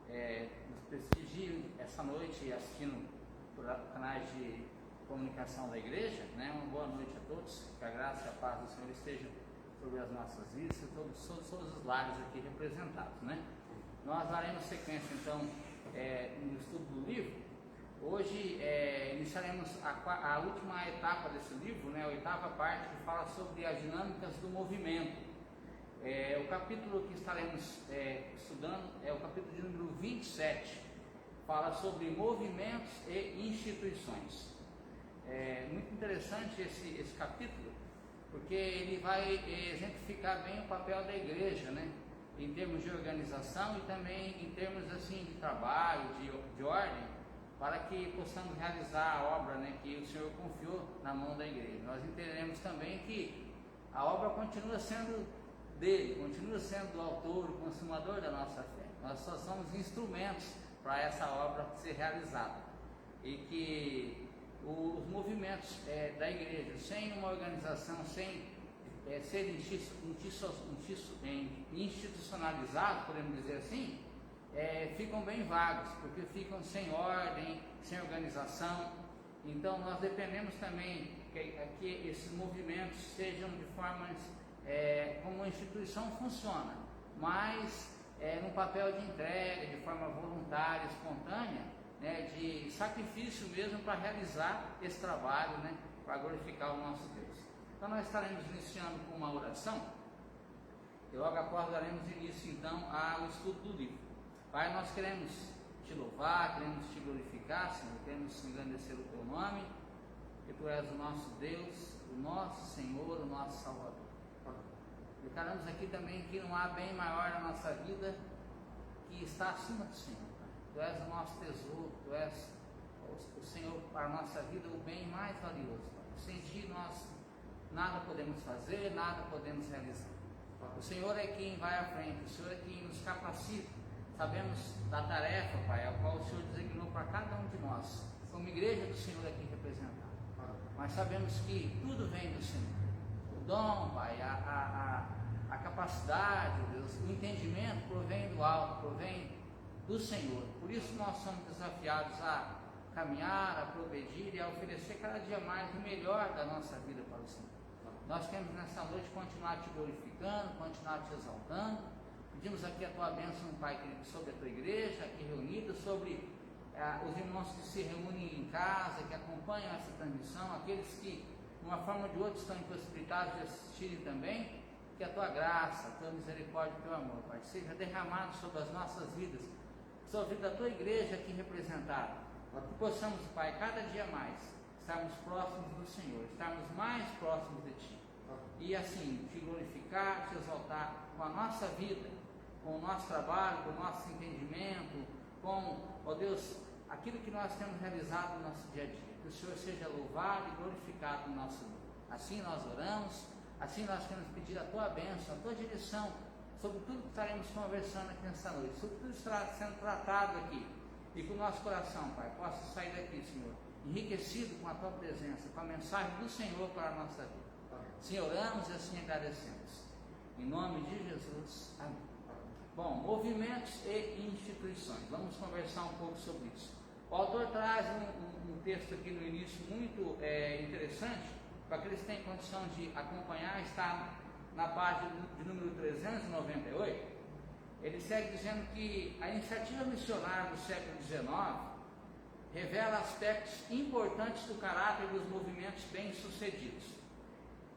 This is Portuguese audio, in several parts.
nos prestigiem essa noite assistindo por canais de comunicação da igreja, né? Uma boa noite a todos, que a graça e a paz do Senhor estejam sobre as nossas vidas e todos os lares aqui representados, né? Nós daremos sequência então no estudo do livro. Hoje iniciaremos a última etapa desse livro, né? A oitava parte, que fala sobre as dinâmicas do movimento. O capítulo que estaremos estudando é o capítulo de número 27, fala sobre movimentos e instituições. Muito interessante esse capítulo, porque ele vai exemplificar bem o papel da igreja, né? Em termos de organização e também em termos assim de trabalho, de ordem, para que possamos realizar a obra, né, que o Senhor confiou na mão da igreja. Nós entenderemos também que a obra continua sendo dele, continua sendo do autor, o consumador da nossa fé. Nós só somos instrumentos para essa obra ser realizada, e que os movimentos da igreja, sem uma organização, sem ser institucionalizados, podemos dizer assim, ficam bem vagos, porque ficam sem ordem, sem organização. Então nós dependemos também que esses movimentos sejam de formas como a instituição funciona, mas no papel de entrega, de forma voluntária, espontânea, né, de sacrifício mesmo para realizar esse trabalho, né, para glorificar o nosso Deus. Então nós estaremos iniciando com uma oração e logo após daremos início então ao estudo do livro. Pai, nós queremos te louvar, queremos te glorificar, Senhor, queremos engrandecer o teu nome, que tu és o nosso Deus, o nosso Senhor, o nosso Salvador. Declaramos aqui também que não há bem maior na nossa vida que está acima do Senhor. Tu és o nosso tesouro, tu és o Senhor para a nossa vida, o bem mais valioso. Sem ti nós nada podemos fazer, nada podemos realizar. O Senhor é quem vai à frente, o Senhor é quem nos capacita. Sabemos da tarefa, Pai, a qual o Senhor designou para cada um de nós, como igreja do Senhor aqui representada. Mas sabemos que tudo vem do Senhor. O dom, Pai, a capacidade, Deus, o entendimento provém do alto, provém do Senhor. Por isso nós somos desafiados a caminhar, a progredir e a oferecer cada dia mais o melhor da nossa vida para o Senhor. Nós queremos nessa noite continuar te glorificando, continuar te exaltando. Pedimos aqui a tua bênção, Pai querido, sobre a tua igreja aqui reunida, sobre os irmãos que se reúnem em casa, que acompanham essa transmissão, aqueles que de uma forma ou de outra estão impossibilitados de assistirem também. Que a tua graça, a tua misericórdia e o teu amor, Pai, seja derramado sobre as nossas vidas, sobre a vida da tua igreja aqui representada, para que possamos, Pai, cada dia mais estarmos próximos do Senhor, estarmos mais próximos de Ti, e assim te glorificar, te exaltar com a nossa vida, com o nosso trabalho, com o nosso entendimento, com, ó Deus, aquilo que nós temos realizado no nosso dia a dia. Que o Senhor seja louvado e glorificado no nosso nome. Assim nós oramos, assim nós queremos pedir a tua bênção, a tua direção sobre tudo que estaremos conversando aqui nessa noite, sobre tudo que está sendo tratado aqui, e que o nosso coração, Pai, possa sair daqui, Senhor, enriquecido com a tua presença, com a mensagem do Senhor para a nossa vida. Assim oramos e assim agradecemos. Em nome de Jesus, amém. Bom, movimentos e instituições, vamos conversar um pouco sobre isso. O autor traz um texto aqui no início muito interessante, para aqueles que têm condição de acompanhar, está na página de número 398. Ele segue dizendo que a iniciativa missionária do século XIX revela aspectos importantes do caráter dos movimentos bem-sucedidos.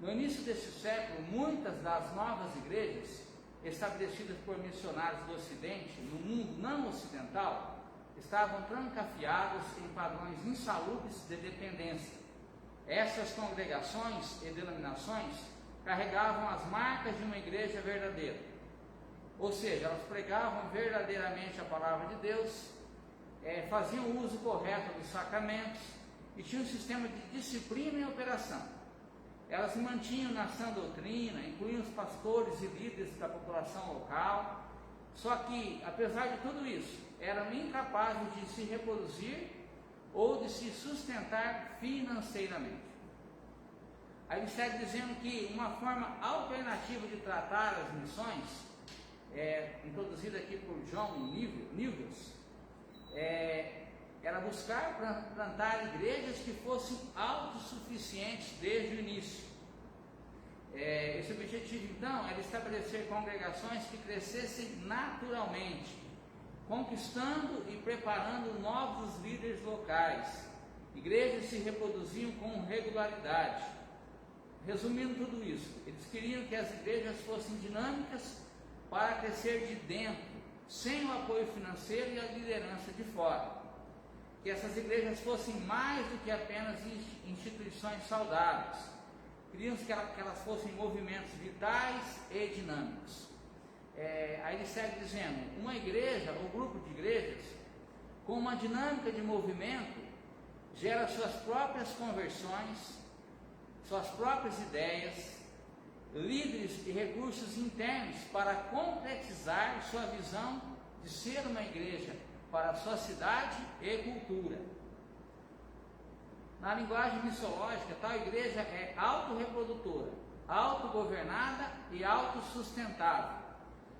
No início desse século, muitas das novas igrejas estabelecidas por missionários do Ocidente, no mundo não ocidental, estavam trancafiadas em padrões insalubres de dependência. Essas congregações e denominações carregavam as marcas de uma igreja verdadeira, ou seja, elas pregavam verdadeiramente a palavra de Deus, faziam o uso correto dos sacramentos e tinham um sistema de disciplina em operação. Elas se mantinham na sã doutrina, incluiam os pastores e líderes da população local, só que, apesar de tudo isso, eram incapazes de se reproduzir ou de se sustentar financeiramente. Aí ele segue dizendo que uma forma alternativa de tratar as missões introduzida aqui por John Newgels, era buscar plantar igrejas que fossem autossuficientes desde o início. Esse objetivo, então, era estabelecer congregações que crescessem naturalmente, conquistando e preparando novos líderes locais. Igrejas se reproduziam com regularidade. Resumindo tudo isso, eles queriam que as igrejas fossem dinâmicas para crescer de dentro, sem o apoio financeiro e a liderança de fora. Que essas igrejas fossem mais do que apenas instituições saudáveis. Queriam que elas fossem movimentos vitais e dinâmicos. Aí ele segue dizendo, uma igreja ou grupo de igrejas com uma dinâmica de movimento gera suas próprias conversões, suas próprias ideias, líderes e recursos internos para concretizar sua visão de ser uma igreja para a sua cidade e cultura. Na linguagem missiológica, tal igreja é autorreprodutora, autogovernada e autossustentável.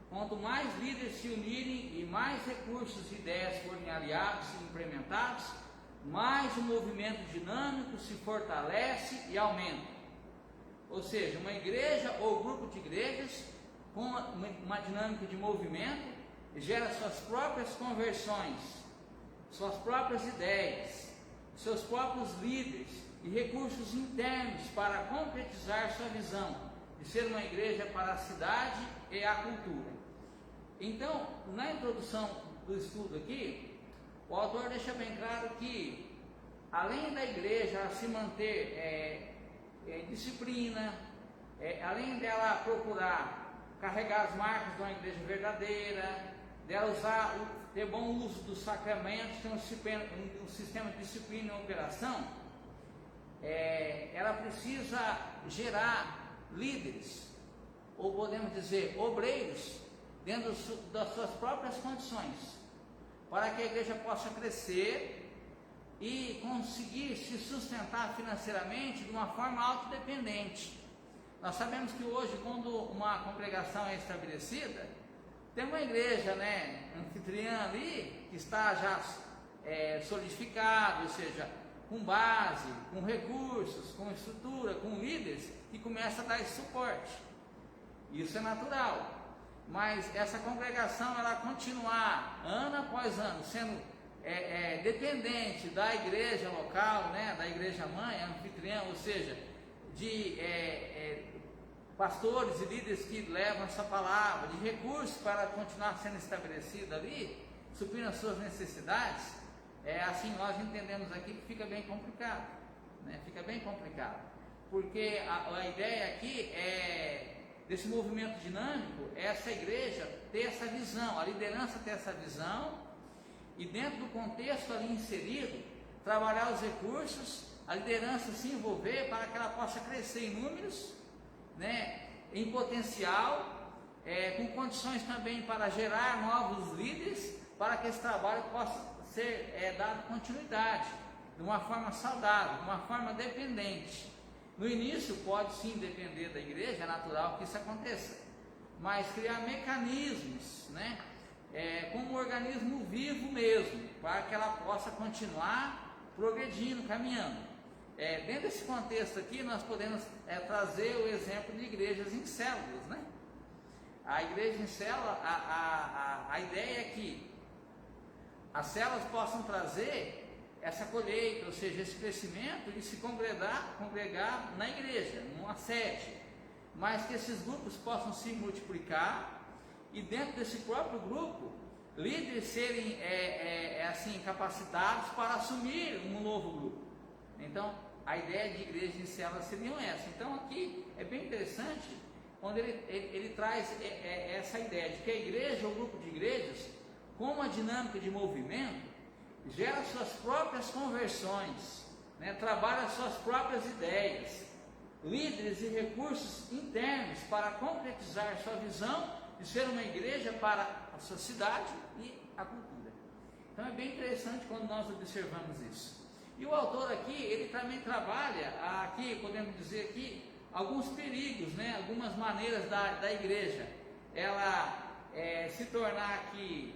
Quanto mais líderes se unirem e mais recursos e ideias forem aliados e implementados, mais o movimento dinâmico se fortalece e aumenta. Ou seja, uma igreja ou grupo de igrejas com uma dinâmica de movimento gera suas próprias conversões, suas próprias ideias, seus próprios líderes e recursos internos para concretizar sua visão de ser uma igreja para a cidade e a cultura. Então, na introdução do estudo aqui, o autor deixa bem claro que, além da igreja se manter disciplina, além dela procurar carregar as marcas de uma igreja verdadeira, dela ter bom uso dos sacramentos, ter um sistema de disciplina e operação, ela precisa gerar líderes, ou podemos dizer, obreiros, dentro das suas próprias condições, para que a igreja possa crescer e conseguir se sustentar financeiramente de uma forma autodependente. Nós sabemos que hoje, quando uma congregação é estabelecida, tem uma igreja, anfitriã ali, que está já solidificada, ou seja, com base, com recursos, com estrutura, com líderes, que começa a dar esse suporte. Isso é natural. Mas essa congregação, ela continuar ano após ano sendo dependente da igreja local, da igreja mãe, anfitriã, ou seja, de pastores e líderes que levam essa palavra, de recursos para continuar sendo estabelecida ali, suprindo as suas necessidades, assim nós entendemos aqui que fica bem complicado, fica bem complicado, porque a ideia aqui desse movimento dinâmico, é essa igreja ter essa visão, a liderança ter essa visão, e dentro do contexto ali inserido, trabalhar os recursos, a liderança se envolver para que ela possa crescer em números, em potencial, com condições também para gerar novos líderes, para que esse trabalho possa ser dado continuidade, de uma forma saudável, de uma forma dependente. No início pode sim depender da igreja, é natural que isso aconteça, mas criar mecanismos, como um organismo vivo mesmo, para que ela possa continuar progredindo, caminhando. Dentro desse contexto aqui, nós podemos trazer o exemplo de igrejas em células, A igreja em célula, a ideia é que as células possam trazer essa colheita, ou seja, esse crescimento, e se congregar na igreja, numa sede, mas que esses grupos possam se multiplicar, e dentro desse próprio grupo, líderes serem assim capacitados para assumir um novo grupo. Então, a ideia de igreja em célula seria essa. Então, aqui é bem interessante, quando ele traz essa ideia de que a igreja, ou grupo de igrejas, com uma dinâmica de movimento, gera suas próprias conversões, trabalha suas próprias ideias, líderes e recursos internos para concretizar sua visão de ser uma igreja para a sua cidade e a cultura. Então é bem interessante quando nós observamos isso. E o autor aqui, ele também trabalha, aqui podemos dizer aqui, alguns perigos, algumas maneiras da igreja, ela se tornar aqui,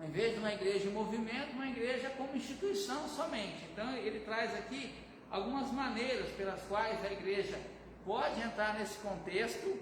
em vez de uma igreja em movimento, uma igreja como instituição somente. Então ele traz aqui algumas maneiras pelas quais a igreja pode entrar nesse contexto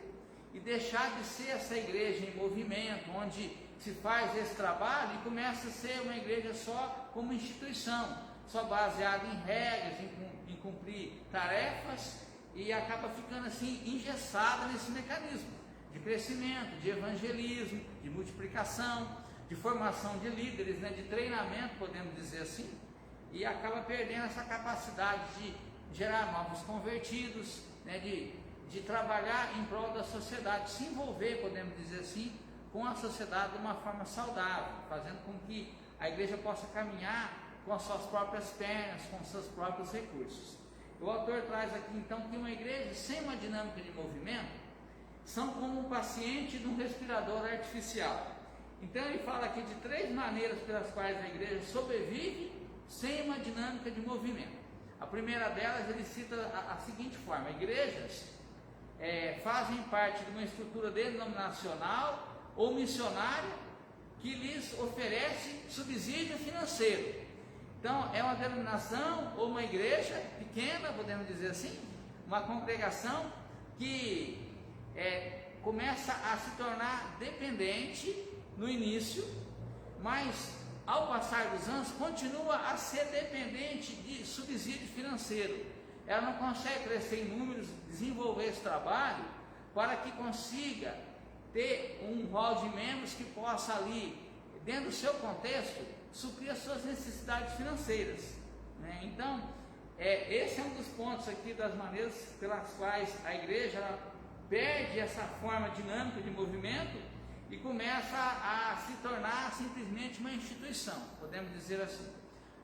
e deixar de ser essa igreja em movimento, onde se faz esse trabalho e começa a ser uma igreja só como instituição, só baseada em regras, em cumprir tarefas, e acaba ficando assim engessada nesse mecanismo de crescimento, de evangelismo, de multiplicação, de formação de líderes, né, de treinamento, podemos dizer assim, e acaba perdendo essa capacidade de gerar novos convertidos, né, de trabalhar em prol da sociedade, se envolver, podemos dizer assim, com a sociedade de uma forma saudável, fazendo com que a igreja possa caminhar com as suas próprias pernas, com os seus próprios recursos. O autor traz aqui então que uma igreja sem uma dinâmica de movimento são como um paciente de um respirador artificial. Então ele fala aqui de 3 maneiras pelas quais a igreja sobrevive sem uma dinâmica de movimento. A primeira delas ele cita a seguinte forma: igrejas fazem parte de uma estrutura denominacional ou missionária que lhes oferece subsídio financeiro. Então é uma denominação ou uma igreja pequena, podemos dizer assim, uma congregação que começa a se tornar dependente no início, mas ao passar dos anos continua a ser dependente de subsídio financeiro. Ela não consegue crescer em números, desenvolver esse trabalho para que consiga ter um rol de membros que possa ali, dentro do seu contexto, suprir as suas necessidades financeiras, né? Então, esse é um dos pontos aqui das maneiras pelas quais a igreja ela perde essa forma dinâmica de movimento e começa a se tornar simplesmente uma instituição, podemos dizer assim.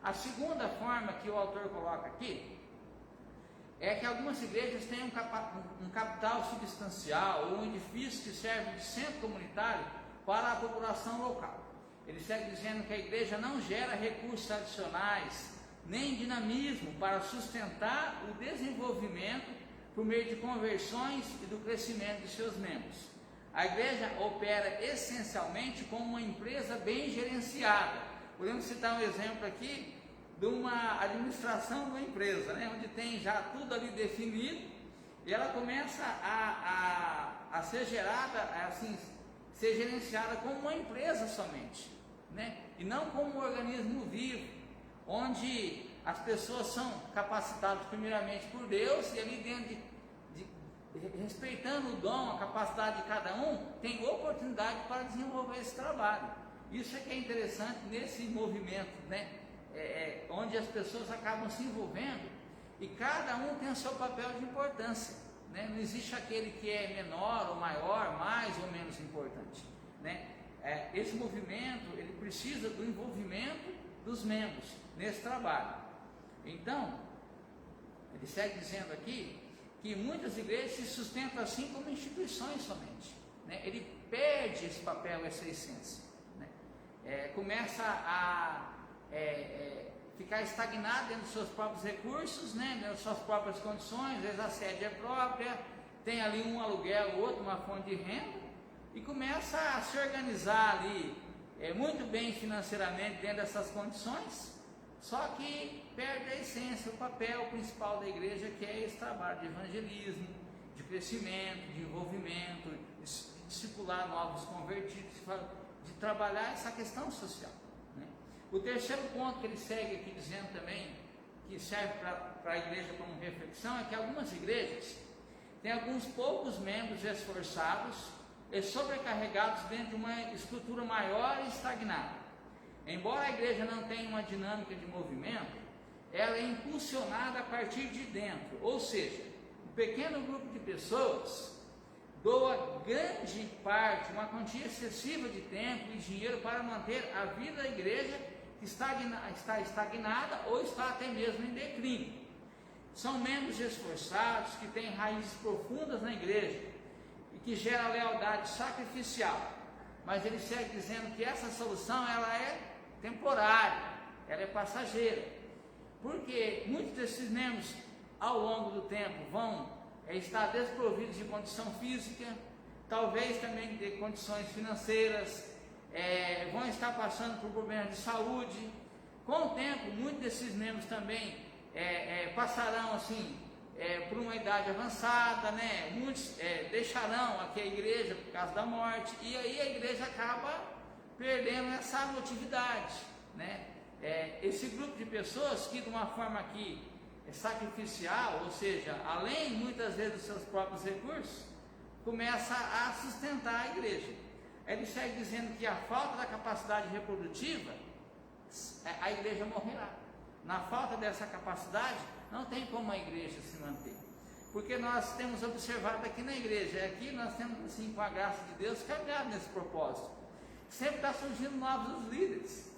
A segunda forma que o autor coloca aqui é que algumas igrejas têm um capital substancial ou um edifício que serve de centro comunitário para a população local. Ele segue dizendo que a igreja não gera recursos adicionais, nem dinamismo para sustentar o desenvolvimento por meio de conversões e do crescimento de seus membros. A igreja opera essencialmente como uma empresa bem gerenciada. Podemos citar um exemplo aqui de uma administração de uma empresa, né, onde tem já tudo ali definido e ela começa a ser gerada, assim, ser gerenciada como uma empresa somente, né, e não como um organismo vivo, onde as pessoas são capacitadas primeiramente por Deus e ali dentro respeitando o dom, a capacidade de cada um, tem oportunidade para desenvolver esse trabalho. Isso é que é interessante nesse movimento, né? Onde as pessoas acabam se envolvendo e cada um tem o seu papel de importância, né? Não existe aquele que é menor ou maior, mais ou menos importante, né? Esse movimento ele precisa do envolvimento dos membros nesse trabalho. Então, ele segue dizendo aqui que muitas igrejas se sustentam assim como instituições somente, né? Ele perde esse papel, essa essência, né? Começa a ficar estagnado dentro dos seus próprios recursos, né? Dentro das suas próprias condições, às vezes a sede é própria, tem ali um aluguel, outro, uma fonte de renda, e começa a se organizar ali muito bem financeiramente dentro dessas condições, só que perde a essência, o papel principal da igreja, que é esse trabalho de evangelismo, de crescimento, de envolvimento, de discipular novos convertidos, de trabalhar essa questão social, né? O terceiro ponto que ele segue aqui dizendo também, que serve para a igreja como reflexão, é que algumas igrejas têm alguns poucos membros esforçados e sobrecarregados dentro de uma estrutura maior e estagnada. Embora a igreja não tenha uma dinâmica de movimento, ela é impulsionada a partir de dentro, ou seja, um pequeno grupo de pessoas doa grande parte, uma quantia excessiva de tempo e dinheiro para manter a vida da igreja que está estagnada ou está até mesmo em declínio. São membros esforçados que têm raízes profundas na igreja e que geram lealdade sacrificial, mas ele segue dizendo que essa solução ela é temporária, ela é passageira, porque muitos desses membros ao longo do tempo vão estar desprovidos de condição física, talvez também de condições financeiras, vão estar passando por problemas de saúde. Com o tempo, muitos desses membros também passarão assim por uma idade avançada, né? Muitos deixarão aqui a igreja por causa da morte, e aí a igreja acaba perdendo essa motividade, né? Esse grupo de pessoas que de uma forma aqui sacrificial, ou seja, além muitas vezes dos seus próprios recursos, começa a sustentar a igreja. Ele segue dizendo que a falta da capacidade reprodutiva, a igreja morrerá. Na falta dessa capacidade, não tem como a igreja se manter. Porque nós temos observado aqui na igreja, aqui nós temos, assim, com a graça de Deus, caminhado nesse propósito. Sempre está surgindo novos líderes,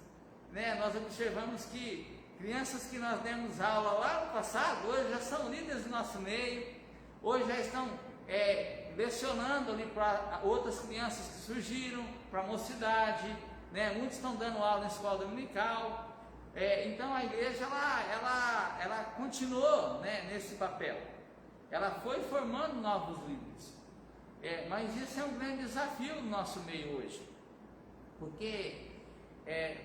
né? Nós observamos que crianças que nós demos aula lá no passado, hoje já são líderes do nosso meio, hoje já estão lecionando ali para outras crianças que surgiram, para a mocidade, né? Muitos estão dando aula na escola dominical. Então a igreja ela continuou, né, nesse papel. Ela foi formando novos líderes. Mas isso é um grande desafio no nosso meio hoje, porque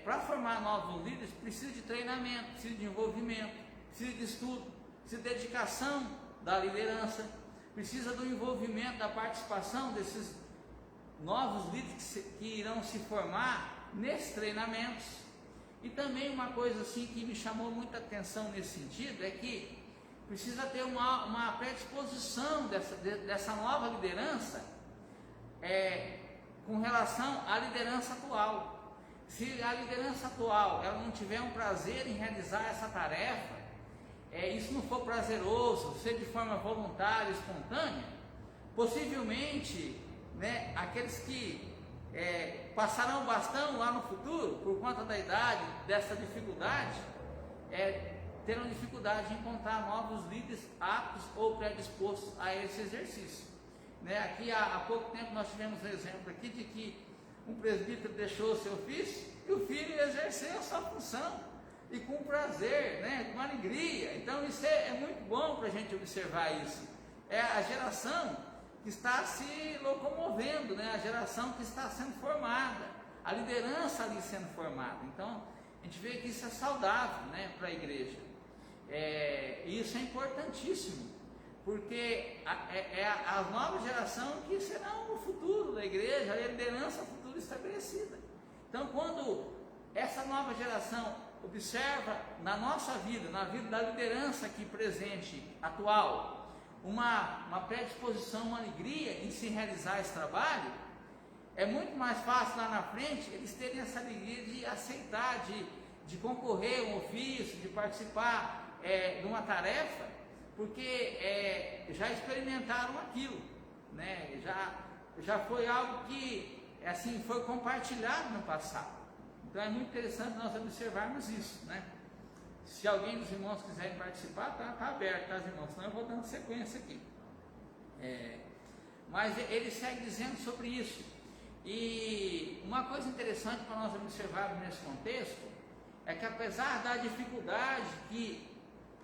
para formar novos líderes precisa de treinamento, precisa de envolvimento, precisa de estudo, precisa de dedicação da liderança, precisa do envolvimento, da participação desses novos líderes que irão se formar nesses treinamentos. E também uma coisa assim que me chamou muita atenção nesse sentido é que precisa ter uma predisposição dessa nova liderança com relação à liderança atual. Se a liderança atual ela não tiver um prazer em realizar essa tarefa, isso não for prazeroso, ser de forma voluntária, espontânea, possivelmente, né, aqueles que passarão o bastão lá no futuro, por conta da idade, dessa dificuldade, terão dificuldade em encontrar novos líderes aptos ou predispostos a esse exercício. Né? Aqui há pouco tempo nós tivemos um exemplo aqui de que um presbítero deixou o seu ofício e o filho exerceu a sua função, e com prazer, né, com alegria. Então isso é muito bom para a gente observar isso. É a geração que está se locomovendo, né? A geração que está sendo formada, a liderança ali sendo formada. Então a gente vê que isso é saudável, né, para a igreja. E isso é importantíssimo, porque é a nova geração que será o futuro da igreja, a liderança futura estabelecida. Então, quando essa nova geração observa na nossa vida, na vida da liderança aqui presente, atual, uma predisposição, uma alegria em se realizar esse trabalho, é muito mais fácil lá na frente eles terem essa alegria de aceitar, de concorrer a um ofício, de participar de uma tarefa, porque já experimentaram aquilo, né? Já foi algo que assim foi compartilhado no passado. Então é muito interessante nós observarmos isso, né? Se alguém dos irmãos quiserem participar, está aberto, tá, irmãos? Senão eu vou dando sequência aqui. Mas ele segue dizendo sobre isso. E uma coisa interessante para nós observarmos nesse contexto é que, apesar da dificuldade que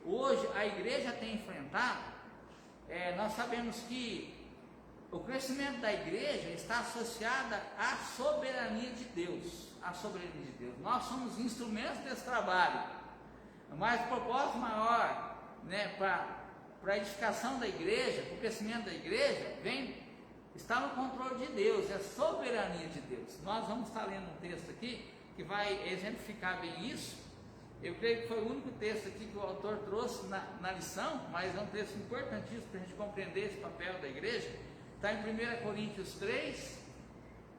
hoje a igreja tem enfrentado, nós sabemos que o crescimento da igreja está associado à soberania de Deus. A soberania de Deus. Nós somos instrumentos desse trabalho, mas o propósito maior, né, para a edificação da igreja, para o crescimento da igreja, está no controle de Deus, é a soberania de Deus. Nós vamos estar lendo um texto aqui que vai exemplificar bem isso. Eu creio que foi o único texto aqui que o autor trouxe na lição, mas é um texto importantíssimo para a gente compreender esse papel da igreja. Está em 1 Coríntios 3,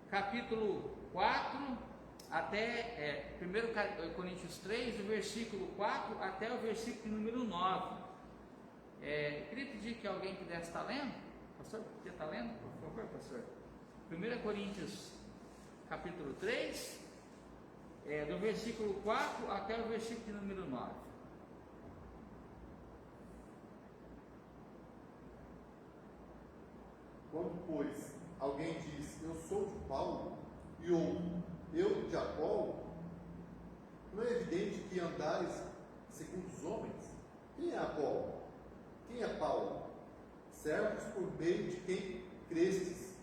capítulo 4, até 1 Coríntios 3, do versículo 4 até o versículo número 9. Queria pedir que alguém pudesse estar lendo. Pastor, você está lendo? Por favor, pastor. 1 Coríntios, capítulo 3, do versículo 4 até o versículo número 9. Quando, pois, alguém diz, eu sou de Paulo, e outro, eu de Apolo, não é evidente que andais segundo os homens? Quem é Apolo? Quem é Paulo? Servos por meio de quem crestes,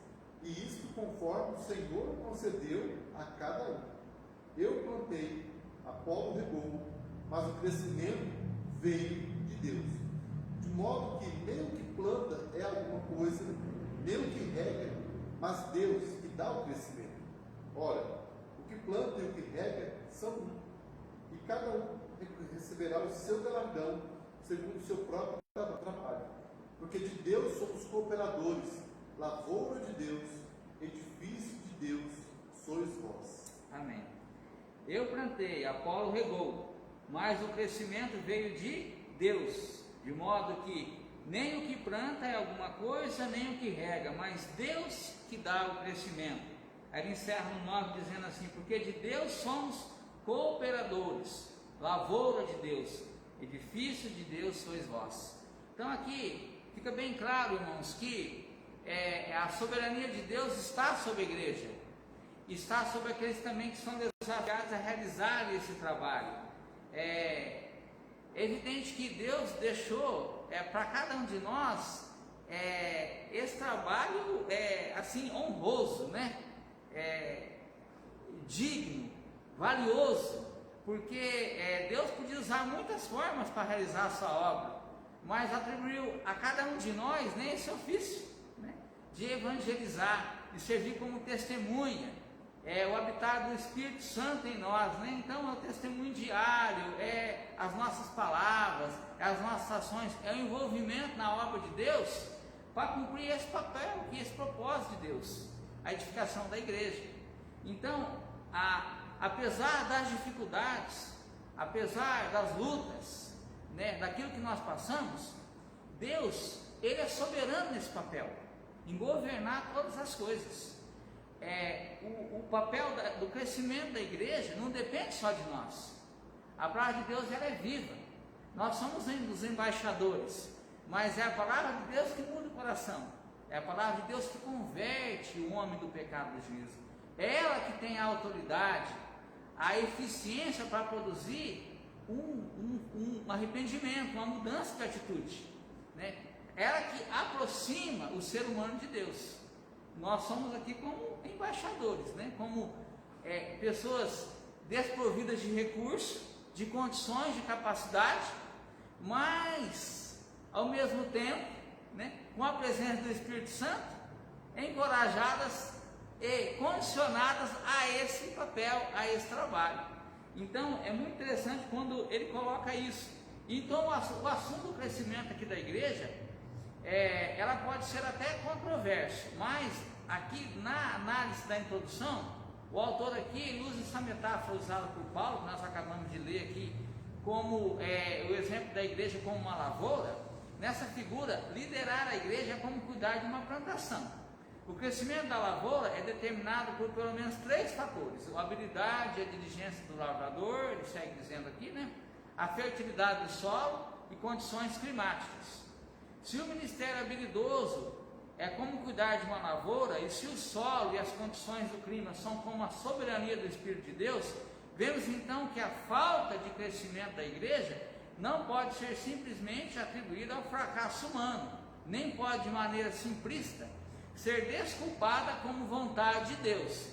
e isto conforme o Senhor concedeu a cada um. Eu plantei, Apolo regou, mas o crescimento veio de Deus. De modo que nem o que planta é alguma coisa, nem o que rega, mas Deus que dá o crescimento. Ora, o que planta e o que rega são um, e cada um receberá o seu galardão segundo o seu próprio trabalho. Porque de Deus somos cooperadores, lavoura de Deus, edifício de Deus sois vós. Amém. Eu plantei, Apolo regou, mas o crescimento veio de Deus, de modo que nem o que planta é alguma coisa, nem o que rega, mas Deus que dá o crescimento. Aí ele encerra no 9 dizendo assim: porque de Deus somos cooperadores, lavoura de Deus, edifício de Deus sois vós. Então aqui fica bem claro, irmãos, que a soberania de Deus está sobre a igreja, está sobre aqueles também que são desafiados a realizar esse trabalho. É evidente que Deus deixou para cada um de nós esse trabalho assim honroso, né? Digno, valioso, porque Deus podia usar muitas formas para realizar a sua obra, mas atribuiu a cada um de nós, né, esse ofício, né, de evangelizar, de servir como testemunha. O habitar do Espírito Santo em nós, né? Então é o testemunho diário, as nossas palavras, as nossas ações, é o envolvimento na obra de Deus para cumprir esse papel, esse propósito de Deus, a edificação da igreja. Então, apesar das dificuldades, apesar das lutas, né, daquilo que nós passamos, Deus, Ele é soberano nesse papel, em governar todas as coisas. O papel do crescimento da igreja não depende só de nós. A palavra de Deus, ela é viva. Nós somos os embaixadores, mas é a palavra de Deus que muda o coração. É a palavra de Deus que converte o homem do pecado do juízo. É ela que tem a autoridade, a eficiência para produzir um arrependimento, uma mudança de atitude, né? Ela que aproxima o ser humano de Deus. Nós somos aqui como embaixadores, né? Como pessoas desprovidas de recursos, de condições, de capacidade, mas ao mesmo tempo, né, com a presença do Espírito Santo, encorajadas e condicionadas a esse papel, a esse trabalho. Então é muito interessante quando ele coloca isso. Então o assunto do crescimento aqui da igreja, ela pode ser até controverso, mas aqui na análise da introdução, o autor aqui usa essa metáfora usada por Paulo, que nós acabamos de ler aqui, como o exemplo da igreja como uma lavoura. Nessa figura, liderar a igreja é como cuidar de uma plantação. O crescimento da lavoura é determinado por pelo menos 3 fatores: a habilidade e a diligência do lavrador, ele segue dizendo aqui, né? A fertilidade do solo e condições climáticas. Se o ministério habilidoso é como cuidar de uma lavoura, e se o solo e as condições do clima são como a soberania do Espírito de Deus, vemos então que a falta de crescimento da igreja não pode ser simplesmente atribuída ao fracasso humano, nem pode de maneira simplista ser desculpada como vontade de Deus.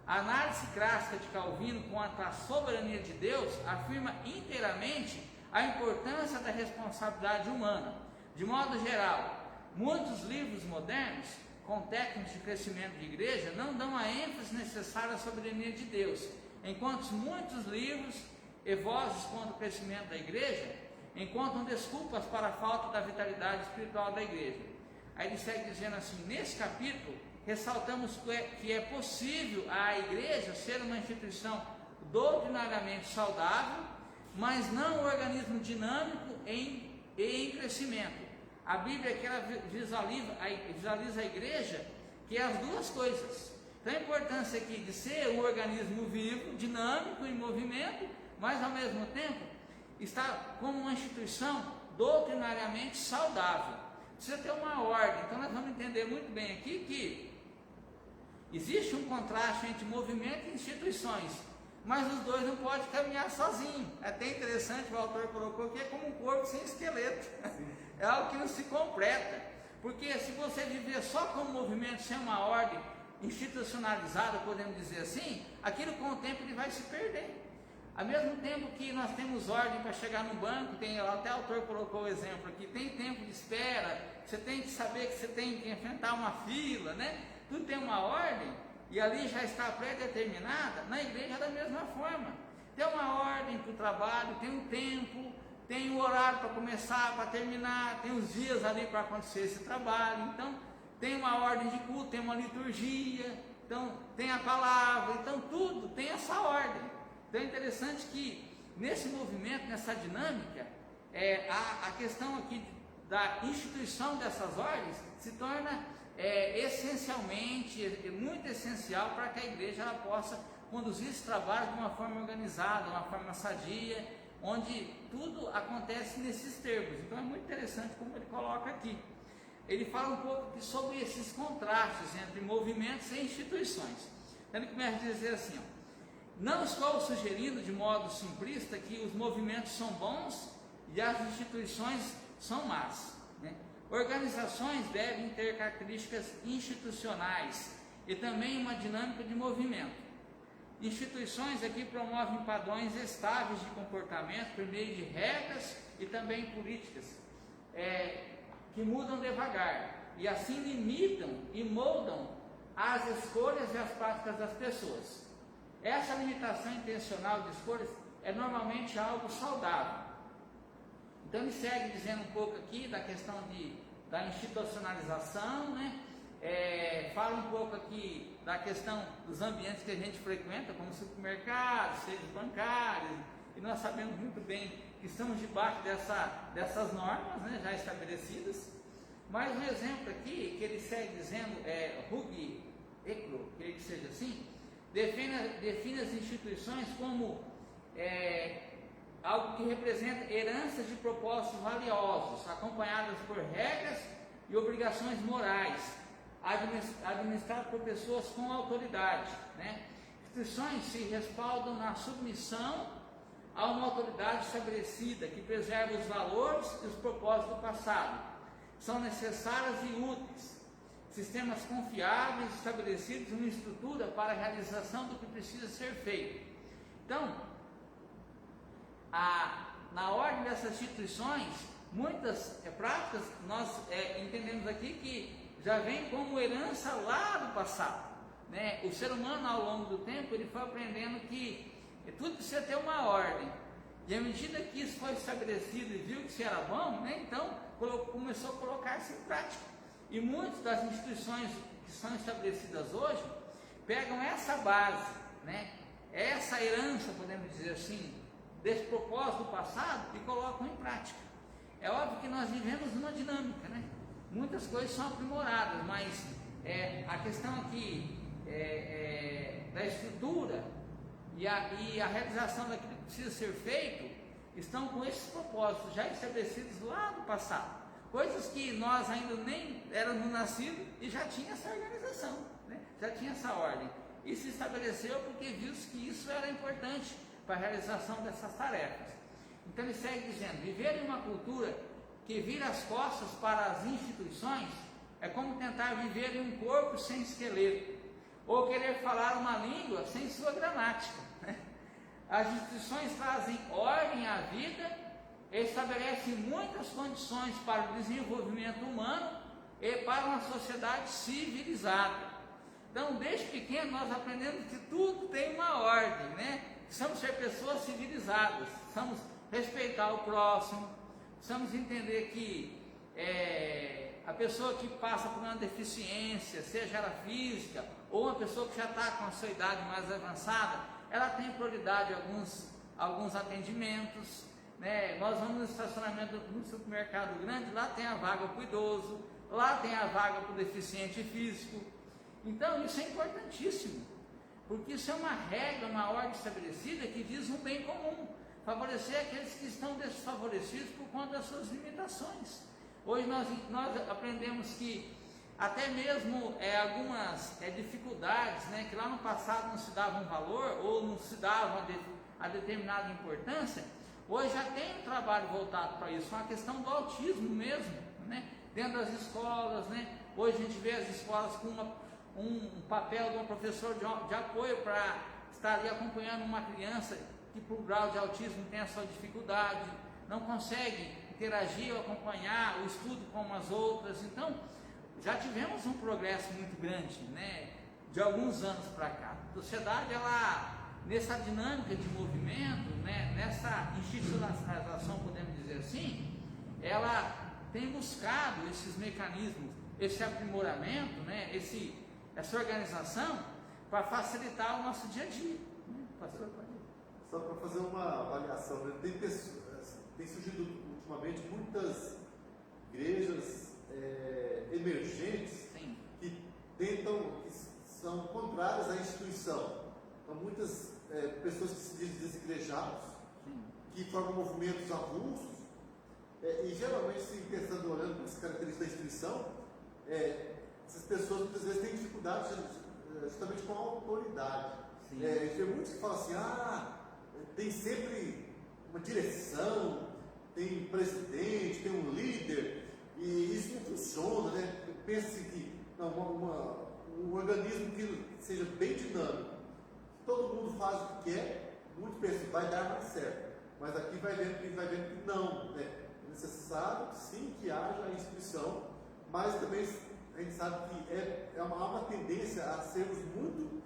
A análise clássica de Calvino quanto à soberania de Deus afirma inteiramente a importância da responsabilidade humana. De modo geral, muitos livros modernos com técnicas de crescimento de igreja não dão a ênfase necessária à soberania de Deus, enquanto muitos livros e vozes contra o crescimento da igreja encontram desculpas para a falta da vitalidade espiritual da igreja. Aí ele segue dizendo assim: nesse capítulo ressaltamos que é possível a igreja ser uma instituição doutrinariamente saudável, mas não um organismo dinâmico em crescimento. A Bíblia que ela visualiza a igreja que é as duas coisas. Então a importância aqui de ser um organismo vivo, dinâmico, em movimento, mas ao mesmo tempo está como uma instituição doutrinariamente saudável. Precisa ter uma ordem. Então nós vamos entender muito bem aqui que existe um contraste entre movimento e instituições, mas os dois não podem caminhar sozinhos. É até interessante, o autor colocou que é como um corpo sem esqueleto. É algo que não se completa, porque se você viver só com movimento, sem uma ordem, institucionalizada, podemos dizer assim, aquilo com o tempo ele vai se perder. Ao mesmo tempo que nós temos ordem para chegar no banco, até o autor colocou o exemplo aqui, tem tempo de espera, você tem que saber que você tem que enfrentar uma fila, né? Tudo tem uma ordem e ali já está pré-determinada. Na igreja é da mesma forma, tem uma ordem para o trabalho, tem um tempo, tem o horário para começar, para terminar, tem os dias ali para acontecer esse trabalho. Então tem uma ordem de culto, tem uma liturgia, então tem a palavra, então tudo tem essa ordem. Então é interessante que nesse movimento, nessa dinâmica, a questão aqui da instituição dessas ordens se torna essencialmente, muito essencial para que a igreja ela possa conduzir esse trabalho de uma forma organizada, de uma forma sadia, onde tudo acontece nesses termos. Então é muito interessante como ele coloca aqui. Ele fala um pouco aqui sobre esses contrastes entre movimentos e instituições. Então ele começa a dizer assim, ó, não estou sugerindo de modo simplista que os movimentos são bons e as instituições são más, né? Organizações devem ter características institucionais e também uma dinâmica de movimento. Instituições aqui promovem padrões estáveis de comportamento por meio de regras e também políticas que mudam devagar e assim limitam e moldam as escolhas e as práticas das pessoas. Essa limitação intencional de escolhas é normalmente algo saudável. Então ele segue dizendo um pouco aqui da questão da institucionalização, né? Fala um pouco aqui da questão dos ambientes que a gente frequenta, como supermercados, sedes bancários, e nós sabemos muito bem que estamos debaixo dessas normas, né, já estabelecidas. Mais um exemplo aqui, que ele segue dizendo, Hugh Eclo, creio que seja assim, define as instituições como algo que representa heranças de propósitos valiosos, acompanhadas por regras e obrigações morais, administradas por pessoas com autoridade, né? Instituições se respaldam na submissão a uma autoridade estabelecida que preserva os valores e os propósitos do passado. São necessárias e úteis. Sistemas confiáveis, estabelecidos, uma estrutura para a realização do que precisa ser feito. Então, na ordem dessas instituições, muitas práticas nós entendemos aqui que já vem como herança lá do passado, né? O ser humano, ao longo do tempo, ele foi aprendendo que tudo precisa ter uma ordem. E à medida que isso foi estabelecido e viu que isso era bom, né? Então começou a colocar isso em prática. E muitas das instituições que são estabelecidas hoje pegam essa base, né? Essa herança, podemos dizer assim, desse propósito do passado e colocam em prática. É óbvio que nós vivemos numa dinâmica, né? Muitas coisas são aprimoradas, mas a questão aqui da estrutura e a realização daquilo que precisa ser feito estão com esses propósitos já estabelecidos lá no passado. Coisas que nós ainda nem éramos nascidos e já tinha essa organização, né? Já tinha essa ordem. E se estabeleceu porque viu-se que isso era importante para a realização dessas tarefas. Então ele segue dizendo, viver em uma cultura que vira as costas para as instituições é como tentar viver em um corpo sem esqueleto, ou querer falar uma língua sem sua gramática, né? As instituições trazem ordem à vida, estabelecem muitas condições para o desenvolvimento humano e para uma sociedade civilizada. Então, desde pequeno nós aprendemos que tudo tem uma ordem, né? Precisamos ser pessoas civilizadas, precisamos respeitar o próximo, precisamos entender que a pessoa que passa por uma deficiência, seja ela física ou uma pessoa que já está com a sua idade mais avançada, ela tem prioridade a alguns atendimentos, né? Nós vamos no estacionamento no supermercado grande, lá tem a vaga para o idoso, lá tem a vaga para o deficiente físico. Então isso é importantíssimo, porque isso é uma regra, uma ordem estabelecida que diz um bem comum, favorecer aqueles que estão desfavorecidos por conta das suas limitações. Hoje nós aprendemos que até mesmo algumas dificuldades, né, que lá no passado não se dava um valor ou não se dava a determinada importância, hoje já tem um trabalho voltado para isso, uma questão do autismo mesmo, né, dentro das escolas, né? Hoje a gente vê as escolas com um papel de um professor de apoio para estar ali acompanhando uma criança que por grau de autismo tem a sua dificuldade, não consegue interagir ou acompanhar o estudo como as outras. Então, já tivemos um progresso muito grande, né, de alguns anos para cá. A sociedade, ela, nessa dinâmica de movimento, né, nessa institucionalização, podemos dizer assim, ela tem buscado esses mecanismos, esse aprimoramento, né, essa organização para facilitar o nosso dia a dia. Pastor, pode ir. Só para fazer uma avaliação, né? Tem surgido ultimamente muitas igrejas emergentes. Sim. Que são contrárias à instituição. Então, muitas pessoas que se dizem desigrejados, Sim. que formam movimentos avulsos, e geralmente, se pensando, olhando para as características da instituição, essas pessoas muitas vezes têm dificuldade justamente com a autoridade. Tem muitos que falam assim, tem sempre uma direção, tem um presidente, tem um líder, e isso não funciona, né? Pensa-se que um organismo que seja bem dinâmico, todo mundo faz o que quer, muito pensa que vai dar mais certo, mas aqui vai vendo que não, né? É necessário sim que haja a instituição, mas também a gente sabe que há uma tendência a sermos muito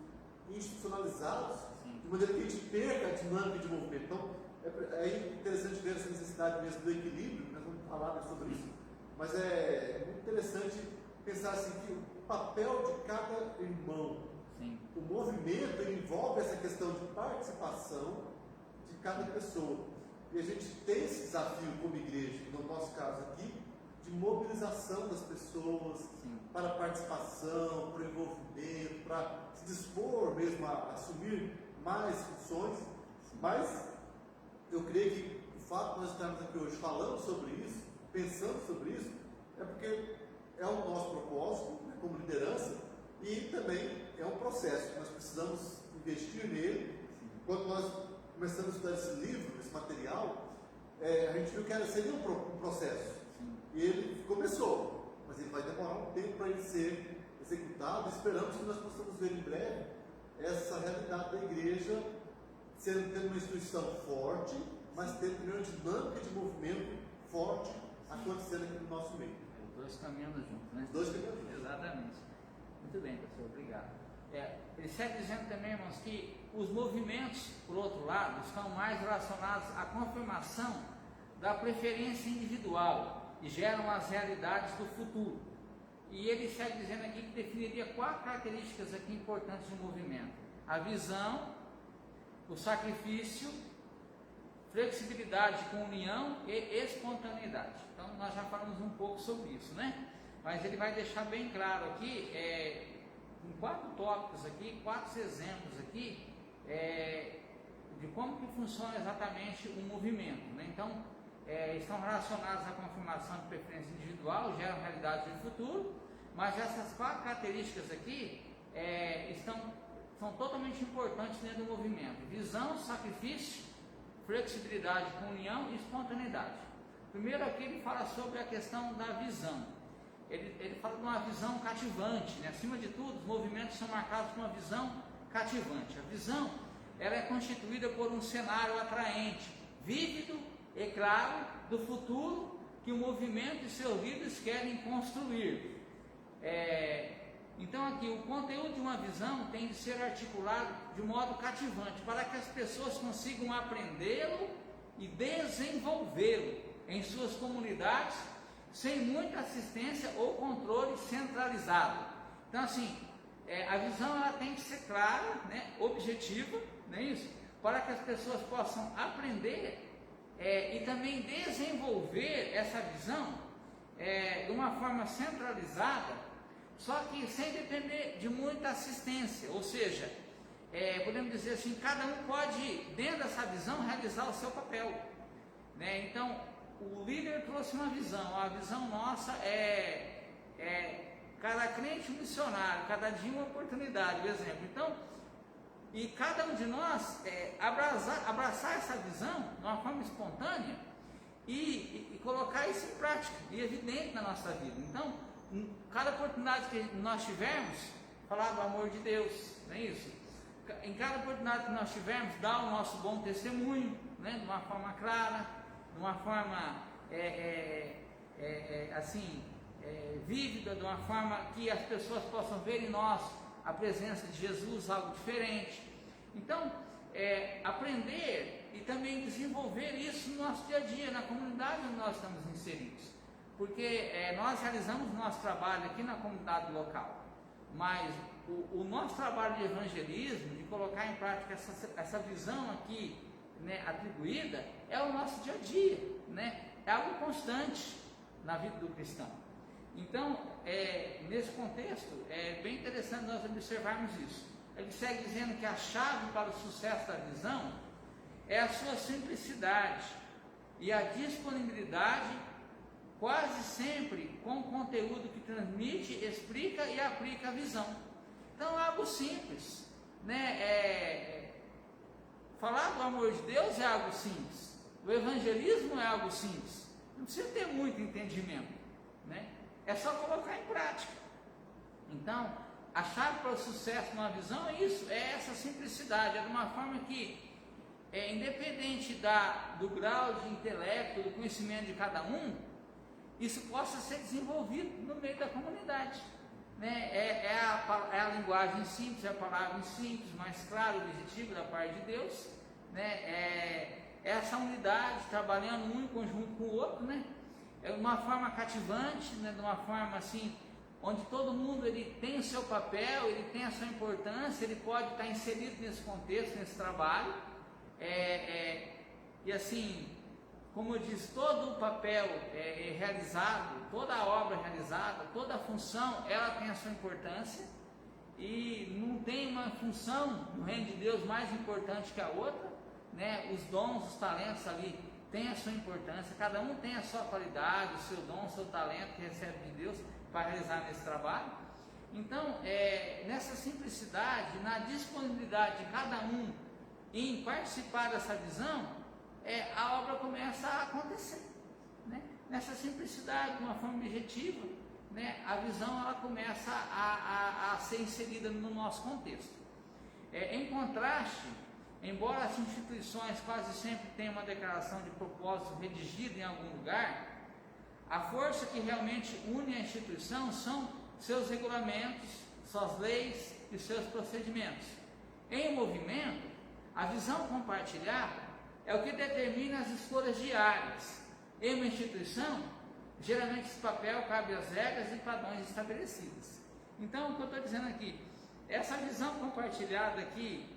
institucionalizados, de maneira que a gente perca a dinâmica de movimento. Então, é interessante ver essa necessidade mesmo do equilíbrio, nós vamos falar sobre isso, mas é muito interessante pensar assim que o papel de cada irmão, Sim. o movimento, ele envolve essa questão de participação de cada pessoa. E a gente tem esse desafio como igreja, no nosso caso aqui, de mobilização das pessoas, sim, para a participação, para o envolvimento, para se dispor mesmo a assumir mais funções. Sim. Mas eu creio que o fato de nós estarmos aqui hoje falando sobre isso, pensando sobre isso, é porque é o nosso propósito, né, como liderança, e também é um processo, nós precisamos investir nele. Sim. Quando nós começamos a estudar esse livro, esse material, a gente viu que seria um processo. Sim. E ele começou, mas ele vai demorar um tempo para ele ser executado. Esperamos que nós possamos ver em breve essa realidade da igreja tendo uma instituição forte, mas tendo uma dinâmica de movimento forte acontecendo aqui no nosso meio. Os dois caminhando juntos, né? Os dois caminhando juntos. Exatamente. Muito bem, pastor, obrigado. Ele segue dizendo também, irmãos, que os movimentos, por outro lado, estão mais relacionados à confirmação da preferência individual e geram as realidades do futuro. E ele segue dizendo aqui que definiria 4 características aqui importantes do movimento: a visão, o sacrifício, flexibilidade com união e espontaneidade. Então nós já falamos um pouco sobre isso, né? Mas ele vai deixar bem claro aqui, em 4 tópicos aqui, 4 exemplos aqui, de como que funciona exatamente o movimento, né? Então, estão relacionados à confirmação de preferência individual, geram realidade do futuro, mas essas 4 características aqui são totalmente importantes dentro do movimento: visão, sacrifício, flexibilidade com união e espontaneidade. Primeiro aqui ele fala sobre a questão da visão. Ele fala de uma visão cativante, né? Acima de tudo, os movimentos são marcados por uma visão cativante. A visão, ela é constituída por um cenário atraente, vívido e claro do futuro que o movimento e seus líderes querem construir. Então aqui, o conteúdo de uma visão tem de ser articulado de modo cativante, para que as pessoas consigam aprendê-lo e desenvolvê-lo em suas comunidades, sem muita assistência ou controle centralizado. Então assim, a visão ela tem que ser clara, né, objetiva, não é isso? Para que as pessoas possam aprender e também desenvolver essa visão de uma forma centralizada, só que sem depender de muita assistência. Ou seja, podemos dizer assim, cada um pode, dentro dessa visão, realizar o seu papel, né? Então, o líder trouxe uma visão, a visão nossa cada crente um missionário, cada dia uma oportunidade, por exemplo. Então, e cada um de nós abraçar essa visão de uma forma espontânea e colocar isso em prática e evidente na nossa vida. Então, cada oportunidade que nós tivermos, falar do amor de Deus, não é isso? Em cada oportunidade que nós tivermos, dar o nosso bom testemunho, né, de uma forma clara, de uma forma vívida, de uma forma que as pessoas possam ver em nós a presença de Jesus, algo diferente. Então, aprender e também desenvolver isso no nosso dia a dia, na comunidade onde nós estamos inseridos, porque nós realizamos nosso trabalho aqui na comunidade local, mas o nosso trabalho de evangelismo, de colocar em prática essa visão aqui, né, atribuída, é o nosso dia a dia, né? É algo constante na vida do cristão. Então, nesse contexto, é bem interessante nós observarmos isso. Ele segue dizendo que a chave para o sucesso da visão é a sua simplicidade e a disponibilidade, quase sempre com conteúdo que transmite, explica e aplica a visão. Então, é algo simples, né? Falar do amor de Deus é algo simples, o evangelismo é algo simples, não precisa ter muito entendimento, né? É só colocar em prática. Então, a chave para o sucesso numa visão é isso, é essa simplicidade, é de uma forma que, independente do grau de intelecto, do conhecimento de cada um, isso possa ser desenvolvido no meio da comunidade, né? É a linguagem simples, é a palavra simples, mais clara, objetiva da parte de Deus, né? Essa unidade, trabalhando um em conjunto com o outro, né? É uma forma cativante, né? De uma forma assim, onde todo mundo ele tem o seu papel, ele tem a sua importância, ele pode estar inserido nesse contexto, nesse trabalho, e assim, como eu disse, todo o papel realizado, toda a obra realizada, toda a função, ela tem a sua importância, e não tem uma função no reino de Deus mais importante que a outra, né? Os dons, os talentos ali têm a sua importância, cada um tem a sua qualidade, o seu dom, o seu talento que recebe de Deus para realizar nesse trabalho. Então, nessa simplicidade, na disponibilidade de cada um em participar dessa visão, a obra começa a acontecer, né? Nessa simplicidade, de uma forma objetiva, né? A visão ela começa a ser inserida no nosso contexto. Em contraste, embora as instituições quase sempre tenham uma declaração de propósito redigida em algum lugar, a força que realmente une a instituição são seus regulamentos, suas leis e seus procedimentos. Em movimento, a visão compartilhada é o que determina as escolhas diárias. Em uma instituição, geralmente esse papel cabe às regras e padrões estabelecidos. Então, o que eu estou dizendo aqui, essa visão compartilhada aqui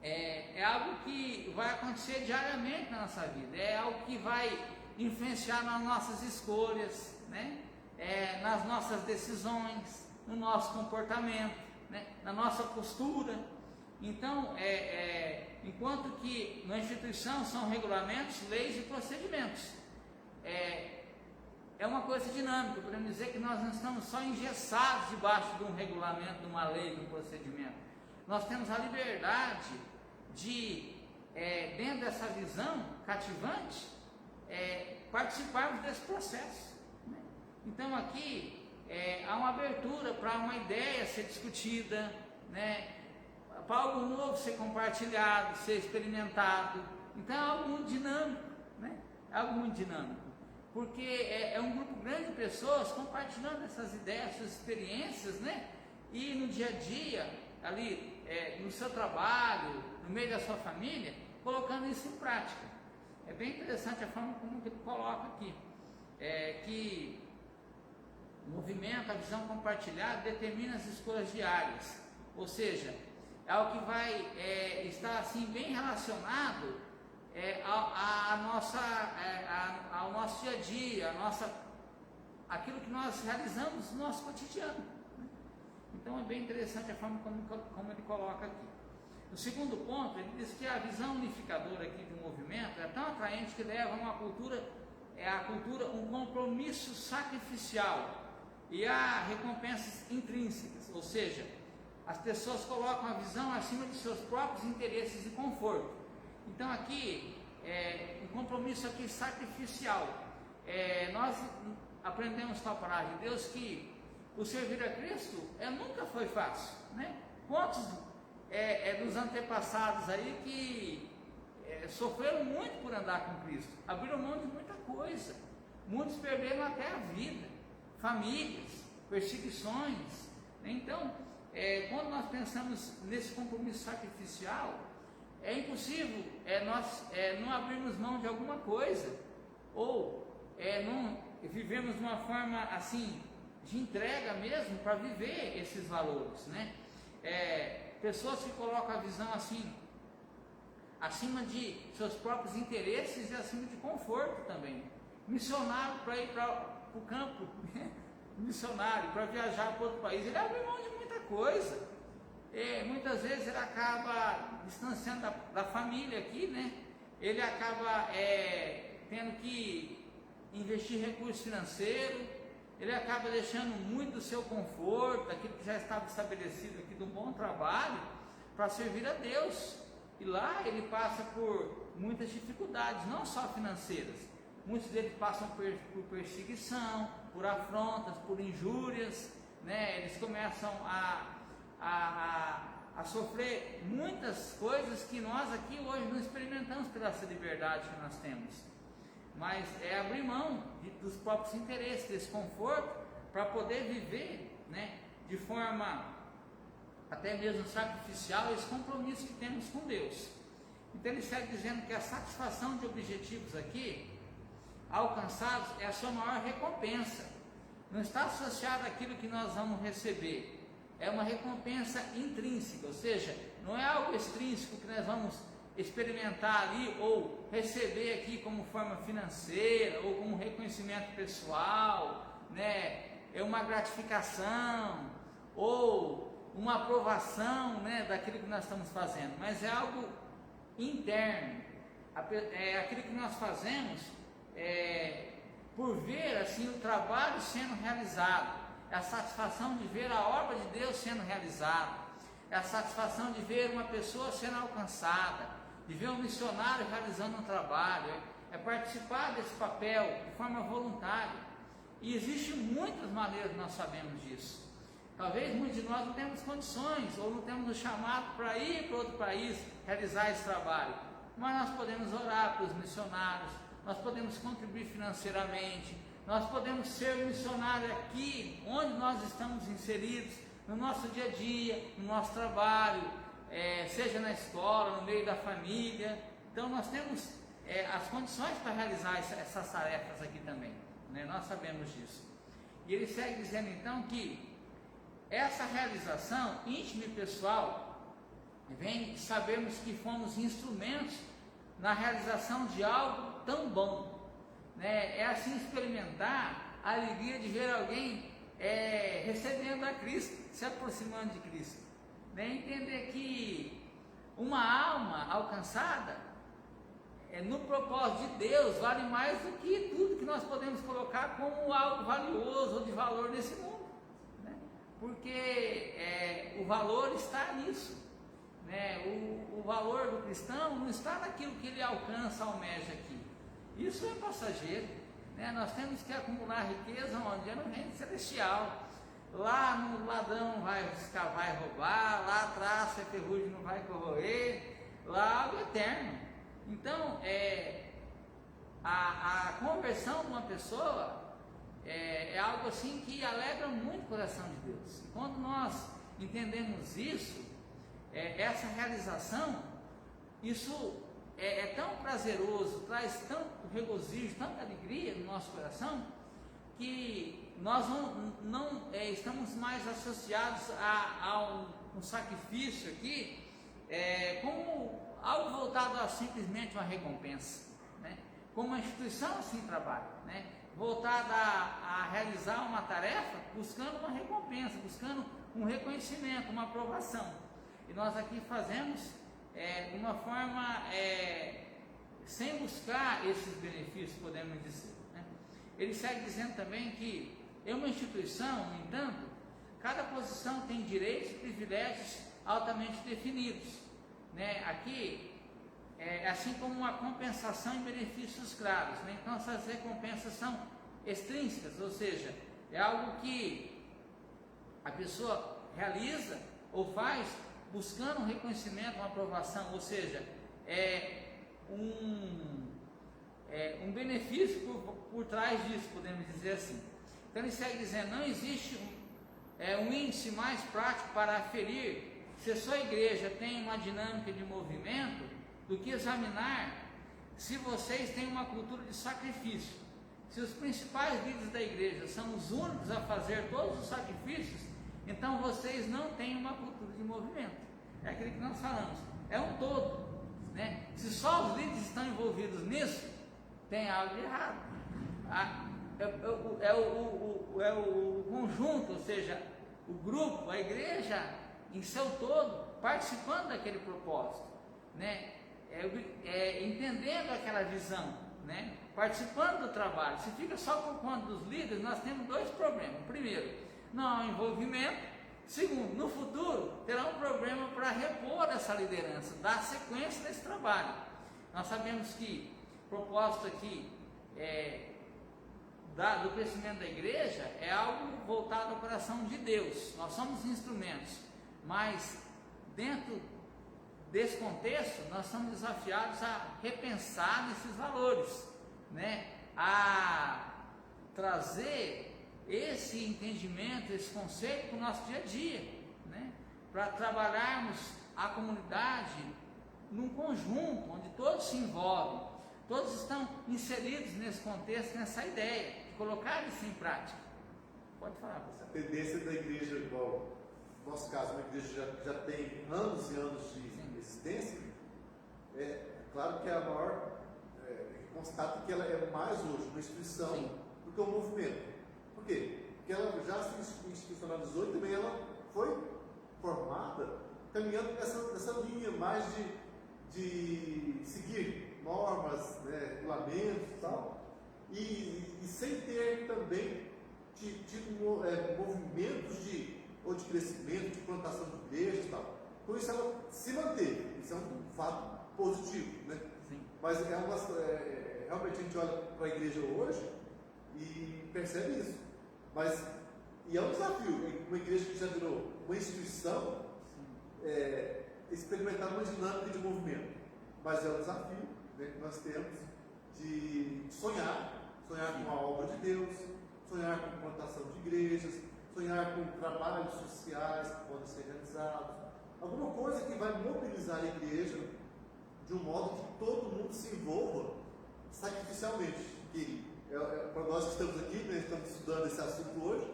é algo que vai acontecer diariamente na nossa vida, é algo que vai influenciar nas nossas escolhas, né? Nas nossas decisões, no nosso comportamento, né? Na nossa postura. Então, enquanto que na instituição são regulamentos, leis e procedimentos, é uma coisa dinâmica. Podemos dizer que nós não estamos só engessados debaixo de um regulamento, de uma lei, de um procedimento. Nós temos a liberdade de, dentro dessa visão cativante, participarmos desse processo, né? Então aqui há uma abertura para uma ideia ser discutida, né? Para algo novo ser compartilhado, ser experimentado. Então é algo muito dinâmico, né? É algo muito dinâmico, porque é um grupo grande de pessoas compartilhando essas ideias, suas experiências, né? E no dia a dia, ali no seu trabalho, no meio da sua família, colocando isso em prática. É bem interessante a forma como ele coloca aqui, que o movimento, a visão compartilhada determina as escolhas diárias, ou seja, é algo que vai estar assim bem relacionado ao nosso dia a dia, aquilo que nós realizamos no nosso cotidiano, né? Então é bem interessante a forma como ele coloca aqui. No segundo ponto, ele diz que a visão unificadora aqui do movimento é tão atraente que leva a uma cultura, um compromisso sacrificial e a recompensas intrínsecas, ou seja, as pessoas colocam a visão acima de seus próprios interesses e conforto. Então aqui, um compromisso aqui sacrificial. Nós aprendemos com a palavra de Deus que o servir a Cristo nunca foi fácil, né? Quantos dos antepassados aí que sofreram muito por andar com Cristo, abriram mão de muita coisa, muitos perderam até a vida, famílias, perseguições. Então, quando nós pensamos nesse compromisso sacrificial, é impossível nós não abrirmos mão de alguma coisa, ou não vivemos de uma forma assim, de entrega mesmo, para viver esses valores, né? Pessoas que colocam a visão assim, acima de seus próprios interesses e acima de conforto também. Missionário para ir para o campo, missionário para viajar para outro país, ele abre mão de muita coisa. Muitas vezes ele acaba distanciando da família aqui, né? Ele acaba tendo que investir recurso financeiro, ele acaba deixando muito do seu conforto, aquilo que já estava estabelecido aqui, do bom trabalho, para servir a Deus. E lá ele passa por muitas dificuldades, não só financeiras. Muitos deles passam por perseguição, por afrontas, por injúrias, né? Eles começam a sofrer muitas coisas que nós aqui hoje não experimentamos pela essa liberdade que nós temos. Mas abrir mão dos próprios interesses, desse conforto, para poder viver, né, de forma até mesmo sacrificial esse compromisso que temos com Deus. Então ele segue dizendo que a satisfação de objetivos aqui alcançados é a sua maior recompensa. Não está associado àquilo que nós vamos receber, é uma recompensa intrínseca, ou seja, não é algo extrínseco que nós vamos experimentar ali ou receber aqui como forma financeira ou como reconhecimento pessoal, né? É uma gratificação ou uma aprovação, né, daquilo que nós estamos fazendo, mas é algo interno, aquilo que nós fazemos por ver assim o trabalho sendo realizado, é a satisfação de ver a obra de Deus sendo realizada, é a satisfação de ver uma pessoa sendo alcançada, de ver um missionário realizando um trabalho, é participar desse papel de forma voluntária. E existem muitas maneiras que nós sabemos disso. Talvez muitos de nós não temos condições ou não temos o chamado para ir para outro país realizar esse trabalho, mas nós podemos orar para os missionários, nós podemos contribuir financeiramente, nós podemos ser missionário aqui onde nós estamos inseridos, no nosso dia a dia, no nosso trabalho, seja na escola, no meio da família. Então nós temos as condições para realizar essas tarefas aqui também, né? Nós sabemos disso. E ele segue dizendo então que essa realização íntima e pessoal vem de sabermos que fomos instrumentos na realização de algo tão bom, né? É assim experimentar a alegria de ver alguém recebendo a Cristo, se aproximando de Cristo, né? Entender que uma alma alcançada no propósito de Deus vale mais do que tudo que nós podemos colocar como algo valioso ou de valor nesse mundo, né? Porque o valor está nisso, né? O valor do cristão não está naquilo que ele alcança, almeja aqui. Isso é passageiro, né? Nós temos que acumular riqueza onde é no reino celestial. Lá no ladrão vai escavar e roubar, lá atrás a ferrugem não vai corroer, lá algo eterno. Então, a conversão de uma pessoa é algo assim que alegra muito o coração de Deus. E quando nós entendemos isso, essa realização, isso é tão prazeroso, traz tanto regozijo, tanta alegria no nosso coração, que nós não estamos mais associados a um sacrifício aqui como algo voltado a simplesmente uma recompensa, né? Como uma instituição assim trabalha, né? Voltada a realizar uma tarefa buscando uma recompensa, buscando um reconhecimento, uma aprovação. E nós aqui fazemos de uma forma sem buscar esses benefícios, podemos dizer, né? Ele segue dizendo também que em uma instituição, no entanto, cada posição tem direitos e privilégios altamente definidos, né? Aqui assim como uma compensação em benefícios claros, né? Então essas recompensas são extrínsecas, ou seja, é algo que A pessoa realiza ou faz buscando um reconhecimento, uma aprovação, ou seja, um benefício por trás disso, podemos dizer assim. Então ele segue dizendo, não existe um índice mais prático para aferir se a sua igreja tem uma dinâmica de movimento do que examinar se vocês têm uma cultura de sacrifício. Se os principais líderes da igreja são os únicos a fazer todos os sacrifícios, então vocês não têm uma cultura de movimento. É aquilo que nós falamos, é um todo, né? Se só os líderes estão envolvidos nisso, tem algo de errado. É o conjunto, ou seja, o grupo, a igreja em seu todo, participando daquele propósito, né? Entendendo aquela visão, né? Participando do trabalho. Se fica só por conta dos líderes, nós temos dois problemas. Primeiro, não há envolvimento. Segundo, no futuro terá um problema para repor essa liderança, dar sequência nesse trabalho. Nós sabemos que o propósito aqui do crescimento da igreja é algo voltado ao coração de Deus. Nós somos instrumentos, mas dentro desse contexto nós somos desafiados a repensar nesses valores, né? A trazer esse entendimento, esse conceito para o nosso dia a dia, né? Para trabalharmos a comunidade num conjunto, onde todos se envolvem, todos estão inseridos nesse contexto, nessa ideia, de colocar isso em prática. Pode falar, professor. A tendência da igreja, igual no nosso caso, uma igreja já tem anos e anos de existência, claro que é a maior, constata que ela é mais hoje uma instituição do que um movimento. Por quê? Porque ela já se institucionalizou e também ela foi formada caminhando nessa linha mais de seguir normas, né, regulamentos e tal, e sem ter também tido movimentos ou de crescimento, de plantação de igrejas e tal. Então isso ela se manteve, isso é um fato positivo, né? Sim. Mas realmente a gente olha para a igreja hoje e percebe isso. E é um desafio, uma igreja que já virou uma instituição, experimentar uma dinâmica de movimento. Mas é um desafio, né, que nós temos de sonhar com a obra de Deus, sonhar com a plantação de igrejas, sonhar com trabalhos sociais que podem ser realizados, alguma coisa que vai mobilizar a igreja de um modo que todo mundo se envolva sacrificialmente. Para nós que estamos aqui, né, estamos estudando esse assunto hoje,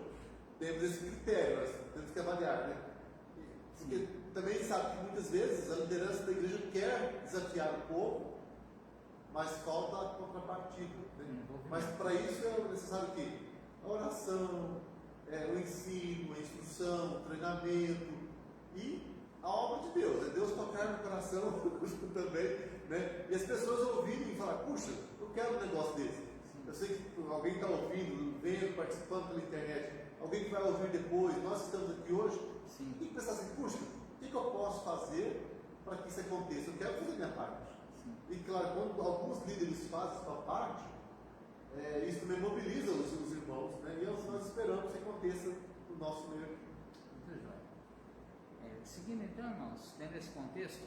temos esse critério, nós temos que avaliar, né? Porque também sabe que muitas vezes a liderança da igreja quer desafiar o povo, mas falta a contrapartida, né? Mas para isso é necessário o quê? A oração, o ensino, a instrução, o treinamento e a obra de Deus. É Deus tocar no coração também, né? E as pessoas ouvirem e falar, puxa, eu quero um negócio desse. Eu sei que alguém está ouvindo, vendo, participando pela internet, alguém que vai ouvir depois, nós estamos aqui hoje, tem que pensar assim, puxa, o que eu posso fazer para que isso aconteça? Eu quero fazer a minha parte. Sim. E claro, quando alguns líderes fazem a sua parte, isso também mobiliza os irmãos, né? E nós esperamos que aconteça no nosso meio. Muito jóia. Seguindo então, irmãos, dentro desse contexto,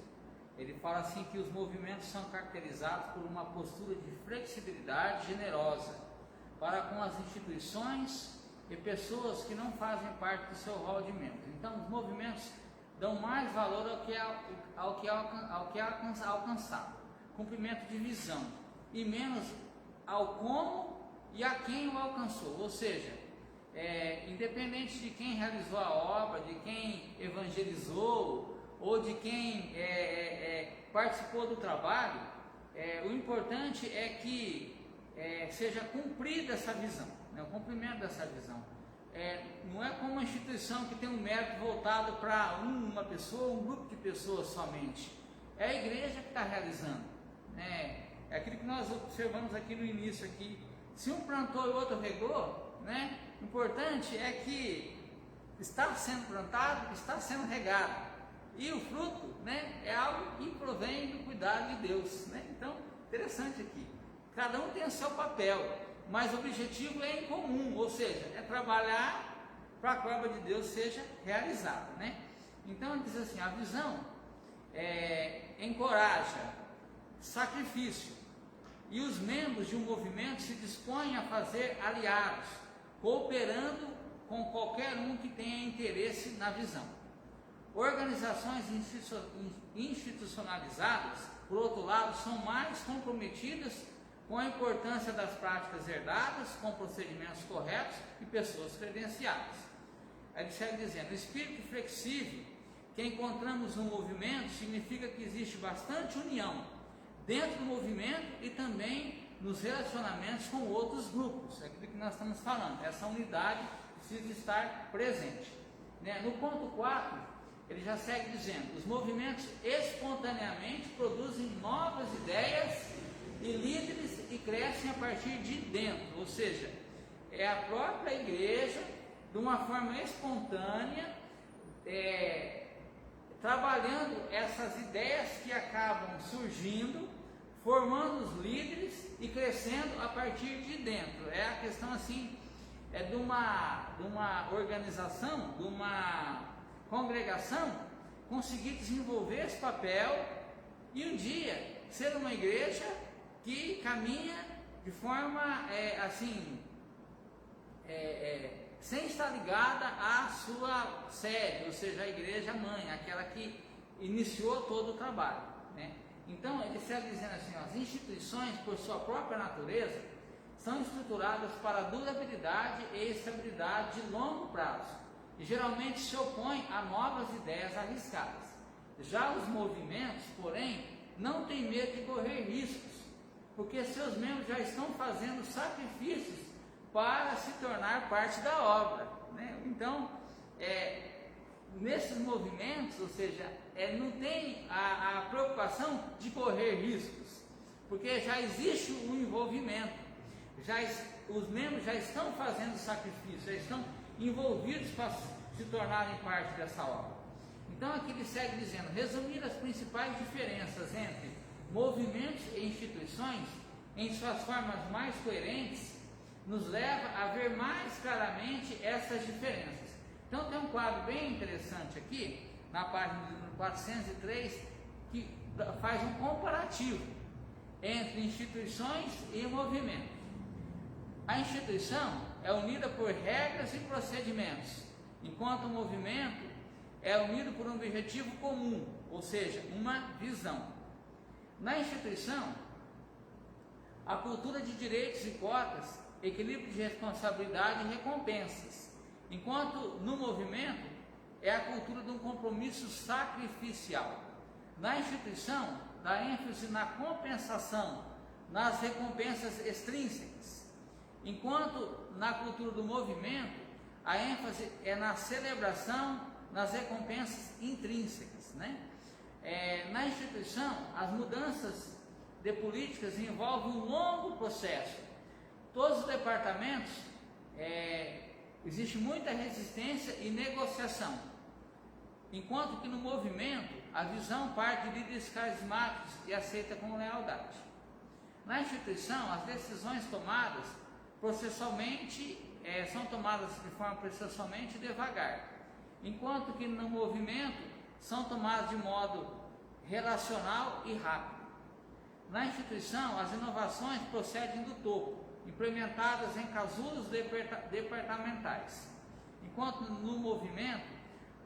ele fala assim que os movimentos são caracterizados por uma postura de flexibilidade generosa para com as instituições e pessoas que não fazem parte do seu rol de membros. Então, os movimentos dão mais valor ao que é alcançado, cumprimento de visão, e menos ao como e a quem o alcançou. Ou seja, independente de quem realizou a obra, de quem evangelizou ou de quem participou do trabalho, o importante é que seja cumprida essa visão, né, o cumprimento dessa visão. Não é como uma instituição que tem um mérito voltado para uma pessoa, um grupo de pessoas somente. É a igreja que está realizando, né? É aquilo que nós observamos aqui no início aqui. Se um plantou e o outro regou, né? O importante é que está sendo plantado, está sendo regado. E o fruto, né, é algo que provém do cuidado de Deus, né? Então, interessante aqui. Cada um tem o seu papel, mas o objetivo é em comum, ou seja, é trabalhar para que a obra de Deus seja realizada, né? Então ele diz assim, a visão encoraja sacrifício, e os membros de um movimento se dispõem a fazer aliados, cooperando com qualquer um que tenha interesse na visão. Organizações institucionalizadas, por outro lado, são mais comprometidas com a importância das práticas herdadas, com procedimentos corretos e pessoas credenciadas. Aí ele segue dizendo, o espírito flexível que encontramos no movimento significa que existe bastante união dentro do movimento e também nos relacionamentos com outros grupos. É aquilo que nós estamos falando, essa unidade precisa estar presente, né? No ponto 4, ele já segue dizendo, os movimentos espontaneamente produzem novas ideias e líderes e crescem a partir de dentro, ou seja, é a própria igreja, de uma forma espontânea, trabalhando essas ideias que acabam surgindo, formando os líderes e crescendo a partir de dentro. É a questão assim, de uma organização, de uma congregação, conseguir desenvolver esse papel e um dia ser uma igreja que caminha de forma sem estar ligada à sua sede, ou seja, a igreja mãe, aquela que iniciou todo o trabalho, né? Então ele segue dizendo assim, as instituições, por sua própria natureza, são estruturadas para durabilidade e estabilidade de longo prazo, e geralmente se opõem a novas ideias arriscadas. Já os movimentos, porém, não têm medo de correr riscos, porque seus membros já estão fazendo sacrifícios para se tornar parte da obra, né? Então, nesses movimentos, ou seja, não tem a preocupação de correr riscos, porque já existe o envolvimento, os membros já estão fazendo sacrifício, já estão envolvidos para se tornarem parte dessa obra. Então aqui ele segue dizendo, resumir as principais diferenças entre movimentos e instituições em suas formas mais coerentes nos leva a ver mais claramente essas diferenças. Então tem um quadro bem interessante aqui, na página 403, que faz um comparativo entre instituições e movimento. A instituição é unida por regras e procedimentos, enquanto o movimento é unido por um objetivo comum, ou seja, uma visão. Na instituição, a cultura de direitos e cotas, equilíbrio de responsabilidade e recompensas, enquanto no movimento é a cultura de um compromisso sacrificial. Na instituição, dá ênfase na compensação, nas recompensas extrínsecas, enquanto na cultura do movimento, a ênfase é na celebração, nas recompensas intrínsecas, né? Na instituição, as mudanças de políticas envolvem um longo processo. Todos os departamentos, existe muita resistência e negociação, enquanto que no movimento, a visão parte de líderes carismáticos e aceita com lealdade. Na instituição, as decisões tomadas processualmente são tomadas de forma processualmente devagar, enquanto que no movimento são tomadas de modo relacional e rápido. Na instituição, as inovações procedem do topo, implementadas em casulos departamentais, enquanto no movimento,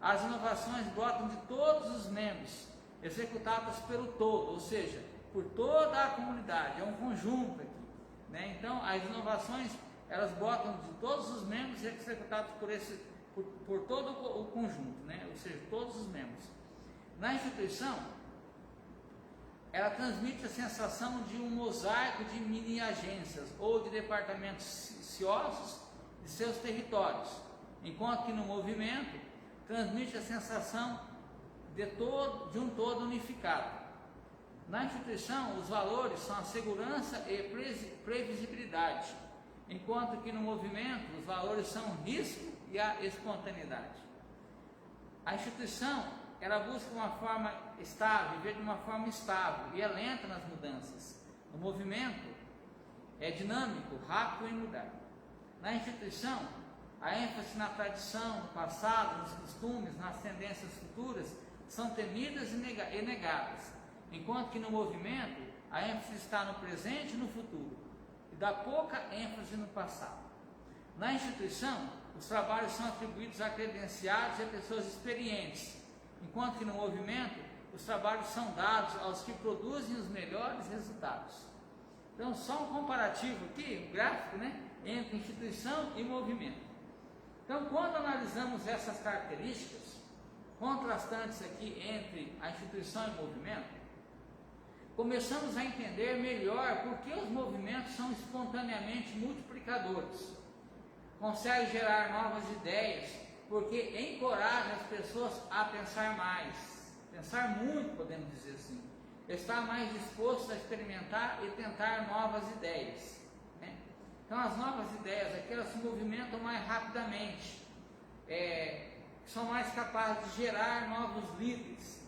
as inovações brotam de todos os membros, executadas pelo todo, ou seja, por toda a comunidade, é um conjunto aqui, né? Então, as inovações, elas brotam de todos os membros e executadas por todo o conjunto, né? Ou seja, todos os membros. Na instituição, ela transmite a sensação de um mosaico de mini agências ou de departamentos ciosos de seus territórios, enquanto que no movimento transmite a sensação de um todo unificado. Na instituição, os valores são a segurança e previsibilidade, enquanto que no movimento os valores são o risco e a espontaneidade. A instituição, ela busca uma forma estável, viver de uma forma estável e é lenta nas mudanças. O movimento é dinâmico, rápido em mudar. Na instituição, a ênfase na tradição, no passado, nos costumes, nas tendências futuras, são temidas e negadas, enquanto que no movimento, a ênfase está no presente e no futuro, e dá pouca ênfase no passado. Na instituição, os trabalhos são atribuídos a credenciados e a pessoas experientes, enquanto que no movimento, os trabalhos são dados aos que produzem os melhores resultados. Então, só um comparativo aqui, um gráfico, né, entre instituição e movimento. Então, quando analisamos essas características contrastantes aqui entre a instituição e o movimento, começamos a entender melhor por que os movimentos são espontaneamente multiplicadores. Consegue gerar novas ideias, porque encoraja as pessoas a pensar mais, pensar muito, podemos dizer assim, estar mais disposto a experimentar e tentar novas ideias, né? Então as novas ideias aqui, elas se movimentam mais rapidamente, são mais capazes de gerar novos líderes,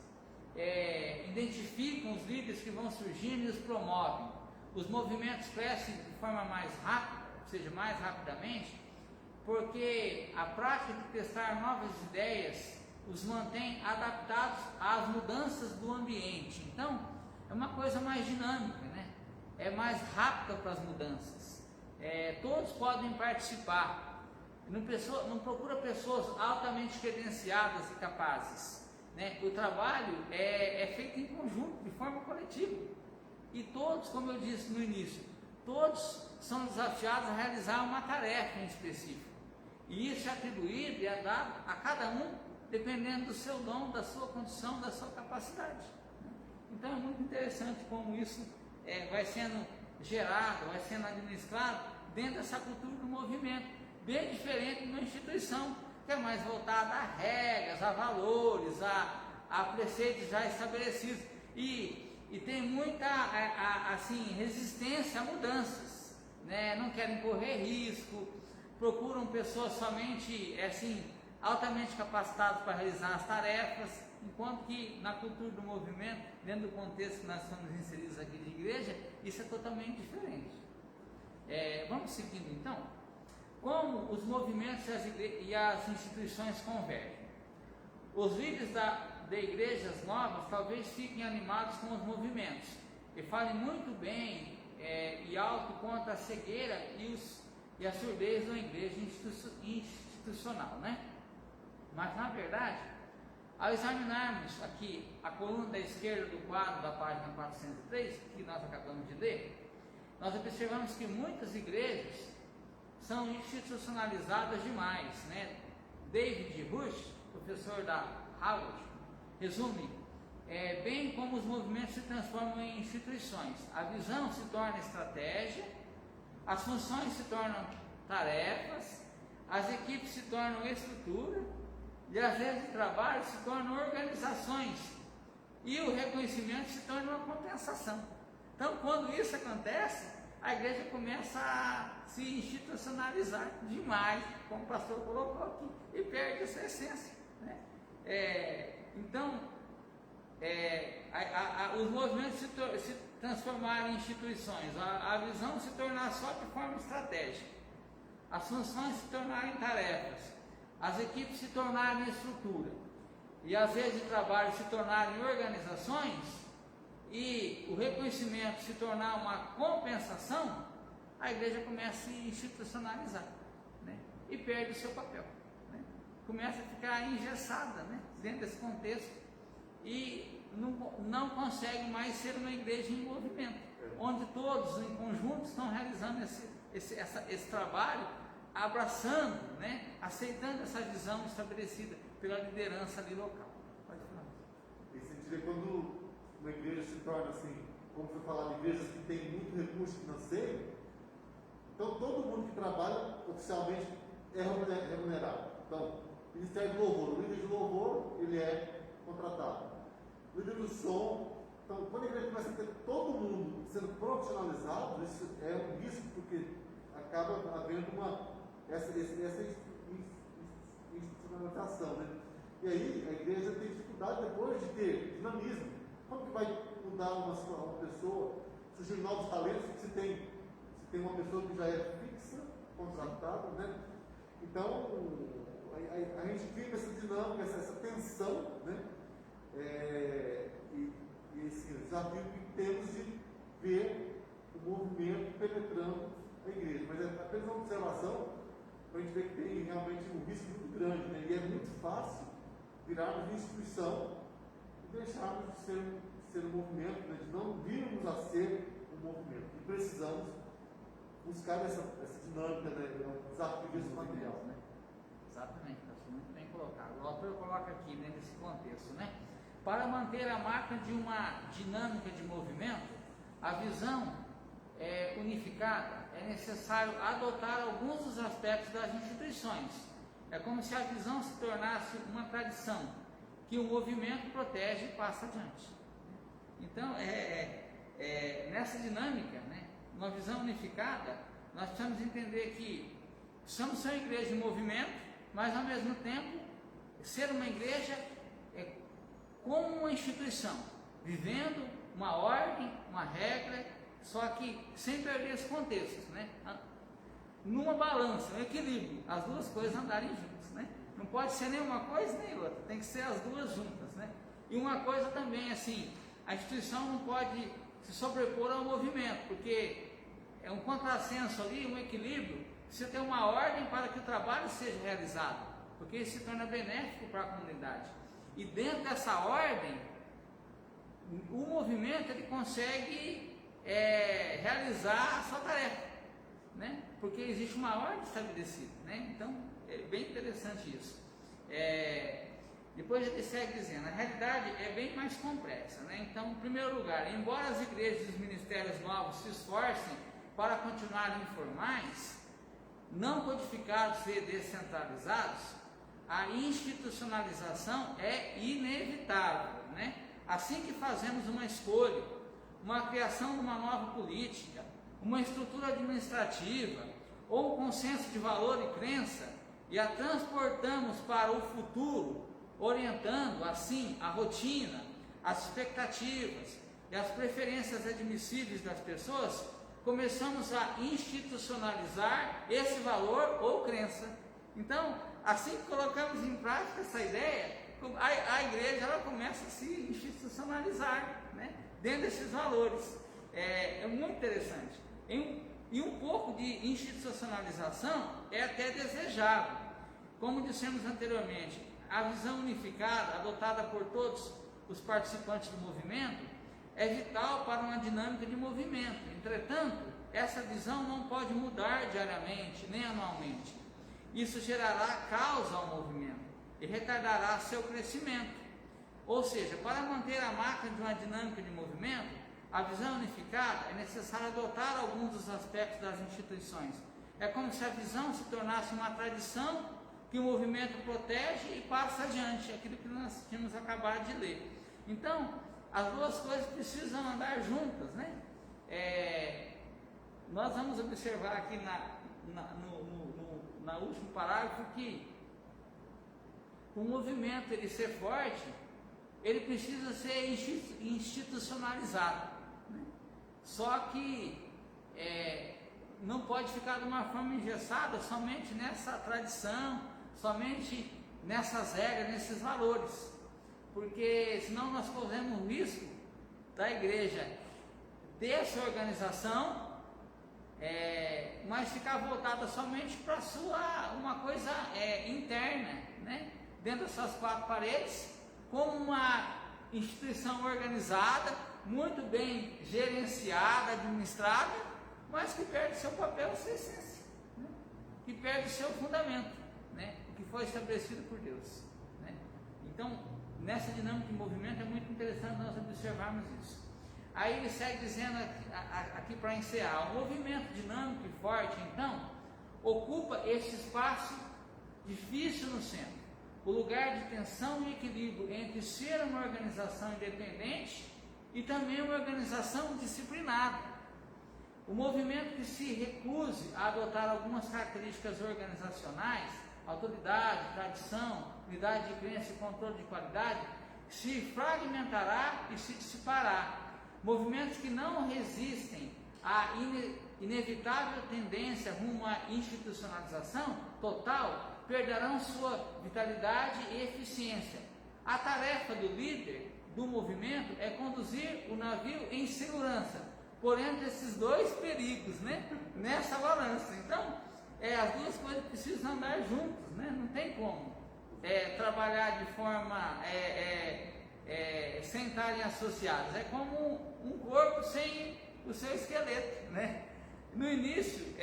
identificam os líderes que vão surgindo e os promovem. Os movimentos crescem de forma mais rápida, ou seja, mais rapidamente, porque a prática de testar novas ideias os mantém adaptados às mudanças do ambiente. Então, é uma coisa mais dinâmica, né? É mais rápida para as mudanças. Todos podem participar. Não procura pessoas altamente credenciadas e capazes, né? O trabalho é feito em conjunto, de forma coletiva. E todos, como eu disse no início, todos são desafiados a realizar uma tarefa em específico. E isso é atribuído e é dado a cada um, dependendo do seu dom, da sua condição, da sua capacidade. Então é muito interessante como isso vai sendo gerado, vai sendo administrado dentro dessa cultura do movimento, bem diferente de uma instituição que é mais voltada a regras, a valores, a preceitos já estabelecidos e tem muita resistência a mudanças, né? Não querem correr risco, procuram pessoas somente altamente capacitadas para realizar as tarefas, enquanto que na cultura do movimento, dentro do contexto que nós estamos inseridos aqui de igreja, isso é totalmente diferente. Vamos seguindo então. Como os movimentos e as instituições convergem? Os líderes de igrejas novas talvez fiquem animados com os movimentos e falem muito bem e alto contra a cegueira e a surdez da igreja institucional, né? Mas na verdade, ao examinarmos aqui a coluna da esquerda do quadro da página 403, que nós acabamos de ler, nós observamos que muitas igrejas são institucionalizadas demais, né? David Rush, professor da Harvard, resume bem como os movimentos se transformam em instituições. A visão se torna estratégia, as funções se tornam tarefas, as equipes se tornam estrutura e as redes de trabalho se tornam organizações e o reconhecimento se torna uma compensação. Então, quando isso acontece, a igreja começa a se institucionalizar demais, como o pastor colocou aqui, e perde essa essência, né? Então, os movimentos se transformarem em instituições, a visão se tornar só de forma estratégica, as funções se tornarem tarefas, as equipes se tornarem estrutura, e as redes de trabalho se tornarem organizações, e o reconhecimento se tornar uma compensação, a igreja começa a se institucionalizar, né? E perde o seu papel, né? Começa a ficar engessada, né? Dentro desse contexto, e não consegue mais ser uma igreja em movimento, onde todos em conjunto estão realizando esse trabalho, abraçando, né? Aceitando essa visão estabelecida pela liderança ali local. Pode falar. Esse sentido é quando uma igreja se torna assim, como foi falado, igrejas que têm muito recurso financeiro, então todo mundo que trabalha oficialmente é remunerado. Então, Ministério do Louvor, o líder de louvor, ele é contratado. O líder do som, então quando a igreja começa a ter todo mundo sendo profissionalizado, isso é um risco, porque acaba havendo essa institucionalização, né? E aí a igreja tem dificuldade depois de ter dinamismo. Como que vai mudar uma pessoa, surgir novos talentos, se tem uma pessoa que já é fixa, contratada, né? Então, a gente vive essa dinâmica, essa tensão, né? E esse desafio que temos de ver o movimento penetrando a igreja. Mas é apenas uma observação para a gente ver que tem realmente um risco muito grande, né? E é muito fácil virarmos instituição e deixarmos de ser um movimento, né? De não virmos a ser um movimento. E precisamos buscar essa dinâmica, né? O desafio desse material, né? Exatamente, está muito bem colocado. O autor coloca aqui, né, nesse contexto, né? Para manter a marca de uma dinâmica de movimento, a visão unificada, é necessário adotar alguns dos aspectos das instituições. É como se a visão se tornasse uma tradição que o movimento protege e passa adiante. Então, nessa dinâmica, né, uma visão unificada, nós precisamos entender que somos uma igreja em movimento, mas ao mesmo tempo ser uma igreja como uma instituição, vivendo uma ordem, uma regra, só que sem perder esse contexto, né? Numa balança, um equilíbrio, as duas coisas andarem juntas, né? Não pode ser nem uma coisa nem outra, tem que ser as duas juntas, né? E uma coisa também, assim, a instituição não pode se sobrepor ao movimento, porque é um contrassenso ali, um equilíbrio. Você tem uma ordem para que o trabalho seja realizado, porque isso se torna benéfico para a comunidade. E dentro dessa ordem, o movimento ele consegue realizar a sua tarefa, né? Porque existe uma ordem estabelecida, né? Então é bem interessante isso. Depois ele segue dizendo, a realidade é bem mais complexa, né? Então, em primeiro lugar, embora as igrejas e os ministérios novos se esforcem para continuarem informais, não codificados e descentralizados, a institucionalização é inevitável, né? Assim que fazemos uma escolha, uma criação de uma nova política, uma estrutura administrativa ou um consenso de valor e crença e a transportamos para o futuro, orientando assim a rotina, as expectativas e as preferências admissíveis das pessoas, começamos a institucionalizar esse valor ou crença. Então, assim que colocamos em prática essa ideia, a igreja ela começa a se institucionalizar, né, dentro desses valores. É muito interessante. E um pouco de institucionalização é até desejável. Como dissemos anteriormente, a visão unificada, adotada por todos os participantes do movimento, é vital para uma dinâmica de movimento. Entretanto, essa visão não pode mudar diariamente, nem anualmente. Isso gerará causa ao movimento e retardará seu crescimento. Ou seja, para manter a marca de uma dinâmica de movimento, a visão unificada é necessário adotar alguns dos aspectos das instituições. É como se a visão se tornasse uma tradição que o movimento protege e passa adiante, aquilo que nós tínhamos acabado de ler. Então, as duas coisas precisam andar juntas, né? Nós vamos observar aqui no último parágrafo que o movimento ele ser forte, ele precisa ser institucionalizado, né? Só que não pode ficar de uma forma engessada somente nessa tradição, somente nessas regras, nesses valores, porque senão nós corremos o risco da igreja ter sua organização, mas ficar voltada somente para uma coisa interna, né? Dentro das suas quatro paredes, como uma instituição organizada, muito bem gerenciada, administrada, mas que perde seu papel, sua essência, né? Que perde seu fundamento, né? O que foi estabelecido por Deus, né? Então, nessa dinâmica de movimento é muito interessante nós observarmos isso. Aí ele segue dizendo aqui para encerrar, o movimento dinâmico e forte, então, ocupa este espaço difícil no centro, o lugar de tensão e equilíbrio entre ser uma organização independente e também uma organização disciplinada. O movimento que se recuse a adotar algumas características organizacionais, autoridade, tradição, unidade de crença e controle de qualidade, se fragmentará e se dissipará. Movimentos que não resistem inevitável tendência rumo à institucionalização total, perderão sua vitalidade e eficiência. A tarefa do líder do movimento é conduzir o navio em segurança, por entre esses dois perigos, né? Nessa balança. Então, as duas coisas precisam andar juntas, né? Não tem como trabalhar de forma sem estarem associados. É como um corpo sem o seu esqueleto, né? No início,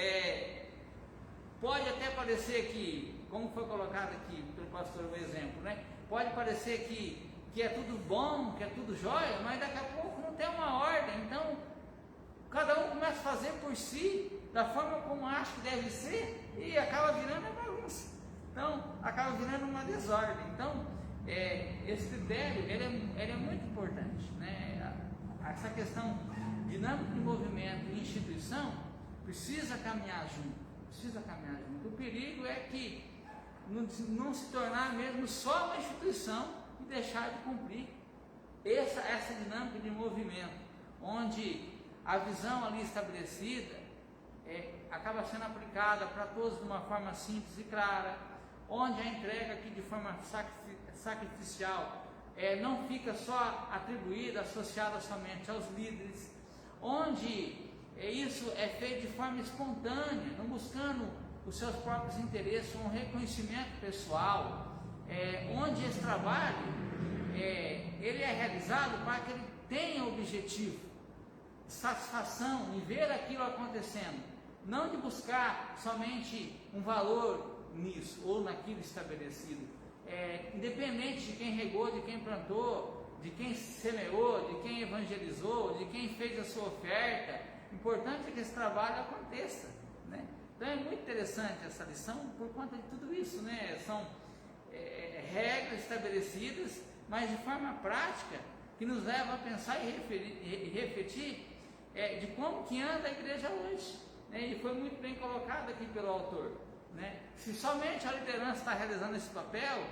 pode até parecer que, como foi colocado aqui pelo pastor o exemplo, né? Pode parecer que é tudo bom, que é tudo jóia, mas daqui a pouco não tem uma ordem. Então, cada um começa a fazer por si, da forma como acha que deve ser, e acaba virando uma bagunça. Então, acaba virando uma desordem. Então, esse critério, ele é muito importante, né? Essa questão dinâmica de movimento e instituição precisa caminhar junto. O perigo é que não se tornar mesmo só uma instituição e deixar de cumprir essa dinâmica de movimento, onde a visão ali estabelecida acaba sendo aplicada para todos de uma forma simples e clara, onde a entrega aqui de forma sacrificial não fica só atribuída, associada somente aos líderes, onde isso é feito de forma espontânea, não buscando os seus próprios interesses, um reconhecimento pessoal, onde esse trabalho ele é realizado para que ele tenha objetivo, satisfação em ver aquilo acontecendo, não de buscar somente um valor nisso ou naquilo estabelecido, independente de quem regou, de quem plantou, de quem semeou, de quem evangelizou, de quem fez a sua oferta. O importante é que esse trabalho aconteça, né? Então é muito interessante essa lição por conta de tudo isso, né? São regras estabelecidas, mas de forma prática, que nos leva a pensar e refletir de como que anda a igreja hoje, né? E foi muito bem colocado aqui pelo autor, né? Se somente a liderança está realizando esse papel,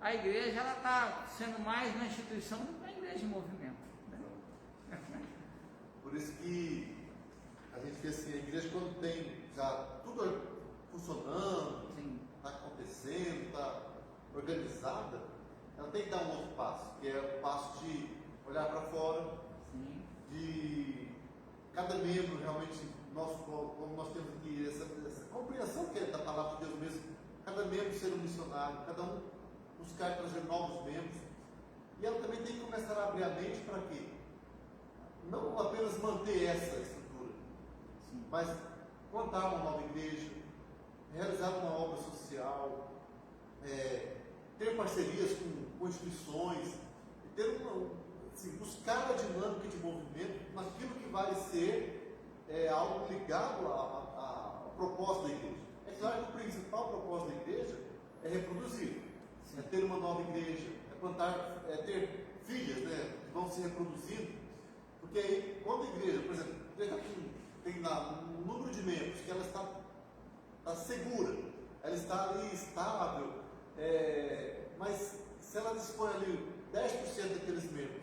a igreja ela está sendo mais uma instituição do que uma igreja em movimento, né? Por isso que a gente vê assim, a igreja quando tem já tudo funcionando, está acontecendo, está organizada, ela tem que dar um outro passo, que é o passo de olhar para fora, de cada membro realmente, como nós temos aqui essa compreensão que é da palavra de Deus mesmo, cada membro ser um missionário, cada um buscar trazer novos membros, e ela também tem que começar a abrir a mente para quê? Não apenas manter essa estrutura, mas plantar uma nova igreja, realizar uma obra social, ter parcerias com instituições, ter buscar a dinâmica de movimento naquilo que vai ser algo ligado ao propósito da igreja. É claro que o principal propósito da igreja é reproduzir, é ter uma nova igreja, é plantar, ter filhas, né, que vão se reproduzindo, porque aí, quando a igreja, por exemplo, a igreja tem lá um número de membros que ela está segura, ela está ali estável, mas se ela dispõe ali 10% daqueles membros,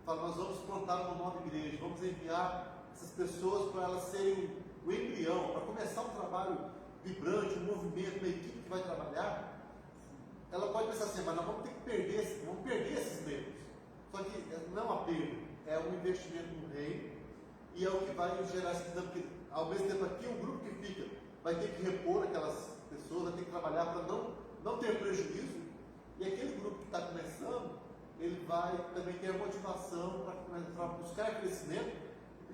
fala, nós vamos plantar uma nova igreja, vamos enviar essas pessoas para elas serem o embrião, para começar um trabalho vibrante, um movimento, uma equipe que vai trabalhar, ela pode pensar assim, mas nós vamos ter que perder esses membros. Só que não é uma perda, é um investimento no reino, e é o que vai gerar esse desafio, porque ao mesmo tempo aqui um grupo que fica vai ter que repor aquelas pessoas, vai ter que trabalhar para não ter prejuízo, e aquele grupo que está começando, ele vai também ter a motivação para buscar crescimento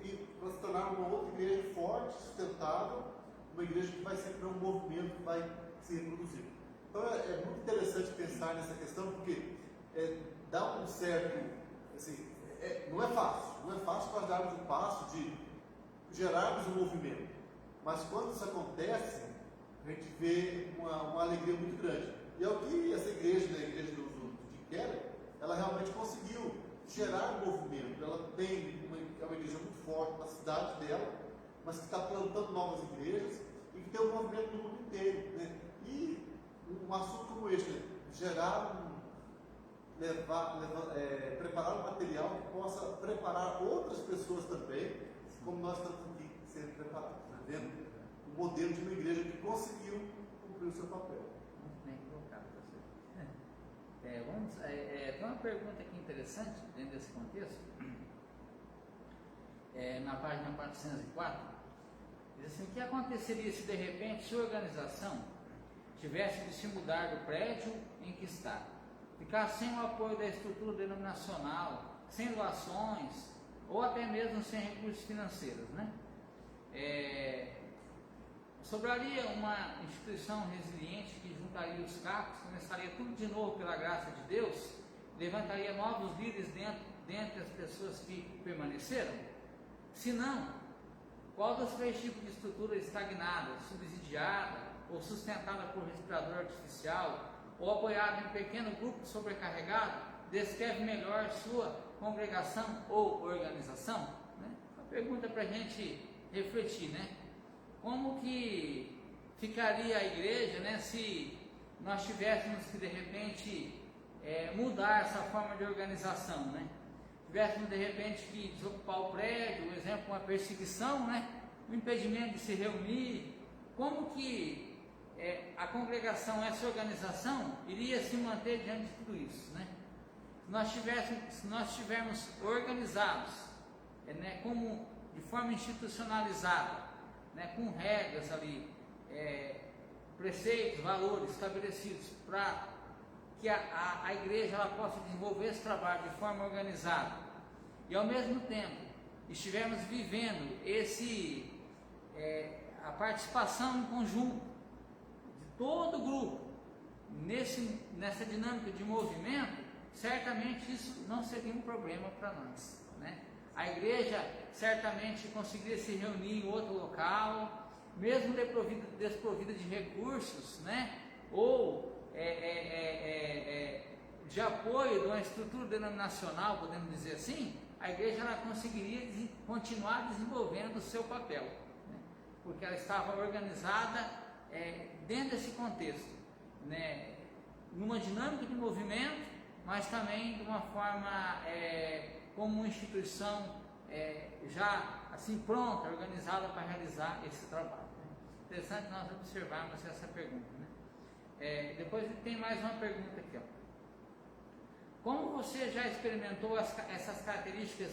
e para se tornar uma outra igreja forte, sustentável, uma igreja que vai ser um movimento que vai se reproduzir. Então é muito interessante pensar nessa questão, porque dá um certo, assim, não é fácil nós darmos o passo de gerarmos um movimento, mas quando isso acontece, a gente vê uma alegria muito grande. E é o que essa igreja, né, a igreja de Keller, ela realmente conseguiu gerar um movimento. Ela é uma igreja muito forte na cidade dela, mas que está plantando novas igrejas e que tem um movimento no mundo inteiro, né? E um assunto como este, né? Preparar um material que possa preparar outras pessoas também, como nós estamos aqui sendo preparados, né? modelo de uma igreja que conseguiu cumprir o seu papel. Muito bem colocado, professor. Tem uma pergunta aqui interessante dentro desse contexto. Na página 404, diz assim: o que aconteceria se de repente sua organização tivesse de se mudar do prédio em que está, ficar sem o apoio da estrutura denominacional, sem doações, ou até mesmo sem recursos financeiros, né? Sobraria uma instituição resiliente que juntaria os cacos, começaria tudo de novo pela graça de Deus, levantaria novos líderes dentre as pessoas que permaneceram? Se não, qual dos três tipos de estrutura estagnada, subsidiada ou sustentada por respirador artificial, ou apoiada em um pequeno grupo sobrecarregado, descreve melhor sua congregação ou organização? Né? Uma pergunta para a gente refletir, né? Como que ficaria a igreja, né, se nós tivéssemos que de repente mudar essa forma de organização, né? Tivéssemos de repente que desocupar o prédio, por exemplo, uma perseguição, né? Um impedimento de se reunir. Como que a congregação, essa organização, iria se manter diante de tudo isso, né? Se nós estivermos organizados, né, como de forma institucionalizada, né, com regras ali, preceitos, valores estabelecidos para que a igreja ela possa desenvolver esse trabalho de forma organizada, e ao mesmo tempo estivermos vivendo a participação em conjunto de todo o grupo nessa dinâmica de movimento, certamente isso não seria um problema para nós, né? A igreja certamente conseguiria se reunir em outro local, mesmo desprovida de recursos, né? Ou de apoio de uma estrutura denominacional, podemos dizer assim, a igreja ela conseguiria continuar desenvolvendo o seu papel, né? Porque ela estava organizada dentro desse contexto, né? Numa dinâmica de movimento, mas também de uma forma como uma instituição já assim pronta, organizada para realizar esse trabalho, né? Interessante nós observarmos essa pergunta, né? Depois tem mais uma pergunta aqui, ó. Como você já experimentou essas características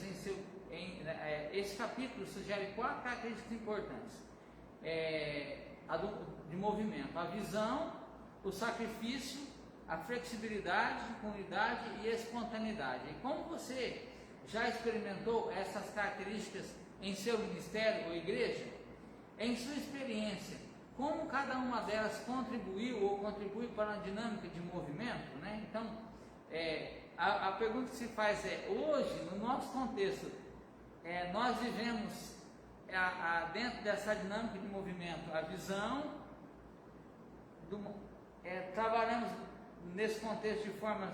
esse capítulo sugere 4 características importantes de movimento: a visão, o sacrifício, a flexibilidade, comunidade e espontaneidade. E como você já experimentou essas características em seu ministério ou igreja? Em sua experiência, como cada uma delas contribuiu ou contribui para a dinâmica de movimento, né? Então, a pergunta que se faz hoje, no nosso contexto, nós vivemos dentro dessa dinâmica de movimento a visão, trabalhamos nesse contexto de forma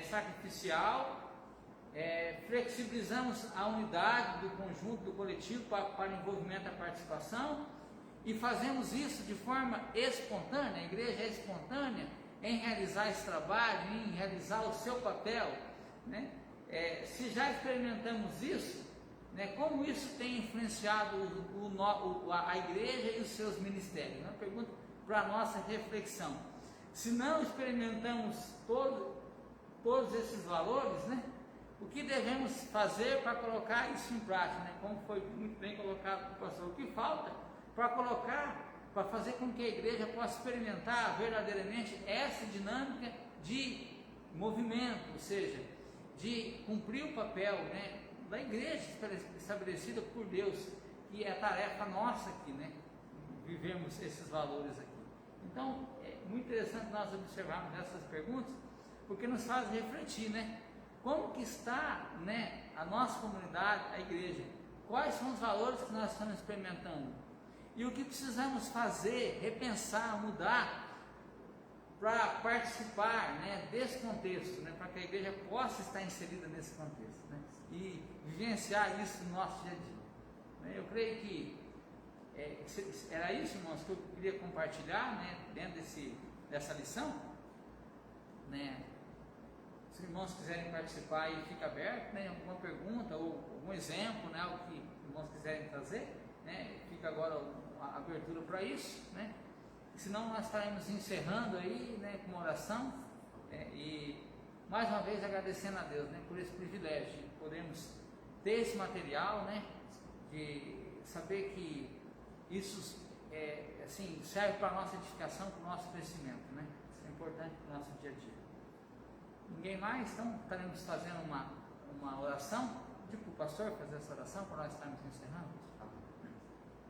sacrificial, flexibilizamos a unidade do conjunto, do coletivo para o envolvimento da participação, e fazemos isso de forma espontânea. A igreja é espontânea em realizar esse trabalho, em realizar o seu papel, né? Se já experimentamos isso, né, como isso tem influenciado a igreja e os seus ministérios? Uma pergunta para a nossa reflexão. Se não experimentamos todos esses valores, né, o que devemos fazer para colocar isso em prática, né? Como foi muito bem colocado pelo pastor, o que falta para fazer com que a igreja possa experimentar verdadeiramente essa dinâmica de movimento, ou seja, de cumprir o papel, né, da igreja estabelecida por Deus, que é a tarefa nossa aqui, né, vivemos esses valores aqui. Então, é muito interessante nós observarmos essas perguntas, porque nos faz refletir, né, como que está, né, a nossa comunidade, a igreja, quais são os valores que nós estamos experimentando, e o que precisamos fazer, repensar, mudar, para participar, né, desse contexto, né, para que a igreja possa estar inserida nesse contexto, né, e vivenciar isso no nosso dia a dia. Eu creio que era isso, irmãos, que eu queria compartilhar, né, dentro dessa lição, né. Se os irmãos quiserem participar, aí fica aberto, né, alguma pergunta ou algum exemplo, né, algo que os irmãos quiserem trazer, né, fique fica agora a abertura para isso, né? Senão nós estaremos encerrando aí, né, com uma oração, e mais uma vez agradecendo a Deus, né, por esse privilégio de podermos ter esse material, né, de saber que isso assim, serve para a nossa edificação, para o nosso crescimento, né? Isso é importante para o nosso dia a dia. Ninguém mais? Então estaremos fazendo uma oração. Pedir para o pastor fazer essa oração para nós estarmos encerrando.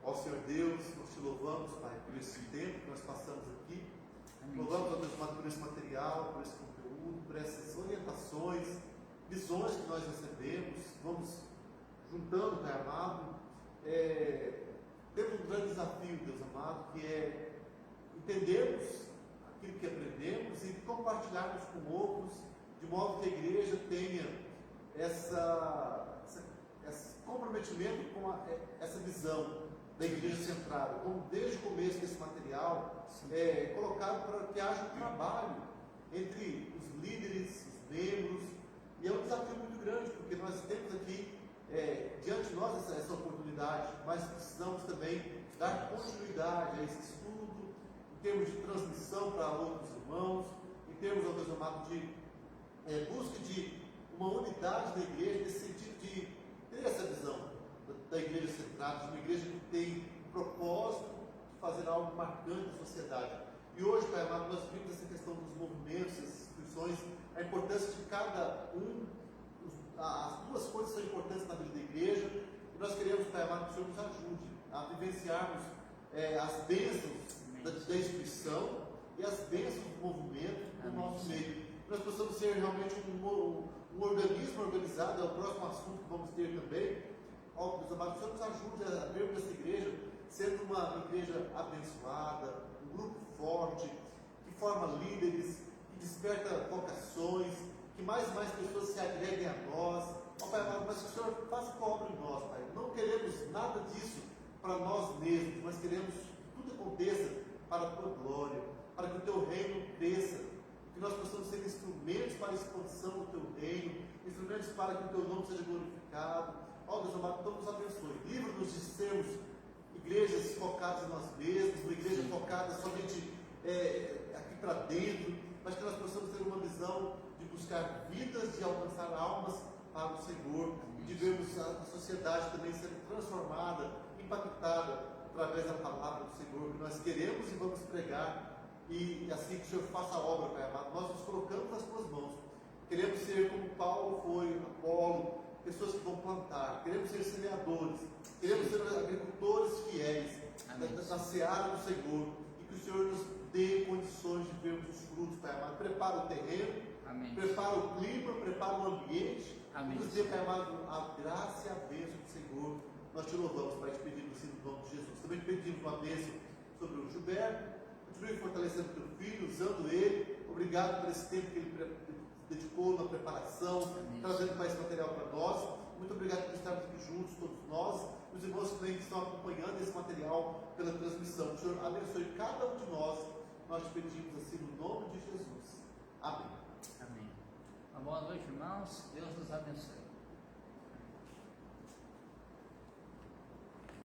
Ó Senhor Deus, nós te louvamos, Pai, por esse tempo que nós passamos aqui. Amém. Louvamos, ó Deus amado, por esse material, por esse conteúdo, por essas orientações, visões que nós recebemos. Vamos juntando, Pai amado. Temos um grande desafio, Deus amado, que é entendermos aquilo que aprendemos e compartilharmos com outros, de modo que a igreja tenha esse comprometimento com essa visão da igreja centrada, como desde o começo desse material colocado para que haja um trabalho entre os líderes, os membros, e é um desafio muito grande, porque nós temos aqui diante de nós essa oportunidade, mas precisamos também dar continuidade a esse estudo, em termos de transmissão para outros irmãos, em termos, ó Deus amado, de busca de uma unidade da igreja, nesse sentido de ter essa visão da igreja centrada, de uma igreja que tem o propósito de fazer algo marcante na sociedade. E hoje, Pai amado, nós vimos essa questão dos movimentos, das instituições, a importância de cada um. As duas coisas são importantes na vida da igreja, e nós queremos, Pai amado, que o Senhor nos ajude a vivenciarmos as bênçãos da instituição e as bênçãos do movimento no nosso meio. Que nós possamos ser realmente um organismo organizado, é o próximo assunto que vamos ter também. Ó, meus amados, que o Senhor nos ajude a vermos essa igreja sendo uma igreja abençoada, um grupo forte, que forma líderes, que desperta vocações, que mais e mais pessoas se agreguem a nós. Ó Pai amado, mas que o Senhor faça com a obra em nós, Pai. Não queremos nada disso para nós mesmos, mas queremos que tudo aconteça para a Tua glória, para que o Teu reino cresça, que nós possamos ser instrumentos para a expansão do Teu reino, instrumentos para que o Teu nome seja glorificado. Ó Deus amado, então nos abençoe. Livra-nos de sermos igrejas focadas em nós mesmos, uma igreja focada somente aqui para dentro, mas que nós possamos ter uma visão de buscar vidas, de alcançar almas para o Senhor, e de vermos a sociedade também sendo transformada, impactada através da palavra do Senhor, que nós queremos e vamos pregar, e assim que o Senhor faça a obra, Pai amado. Nós nos colocamos nas Tuas mãos. Queremos ser como Paulo foi, Apolo, pessoas que vão plantar. Queremos ser semeadores, queremos ser agricultores fiéis da seara do Senhor, e que o Senhor nos dê condições de vermos os frutos, Pai amado. Prepara o terreno, prepara o clima, prepara o ambiente, e nos dê, Pai amado, a graça e a bênção do Senhor. Nós te louvamos, Pai, te pedimos assim no nome de Jesus. Também te pedimos uma bênção sobre o Gilberto. Continue fortalecendo o teu filho, usando ele. Obrigado por esse tempo que ele dedicou na preparação, trazendo mais material para nós. Muito obrigado por estarmos aqui juntos, todos nós, os irmãos também que estão acompanhando esse material pela transmissão. O Senhor abençoe cada um de nós. Nós te pedimos assim no nome de Jesus. Amém. Amém. Uma boa noite, irmãos. Deus nos abençoe.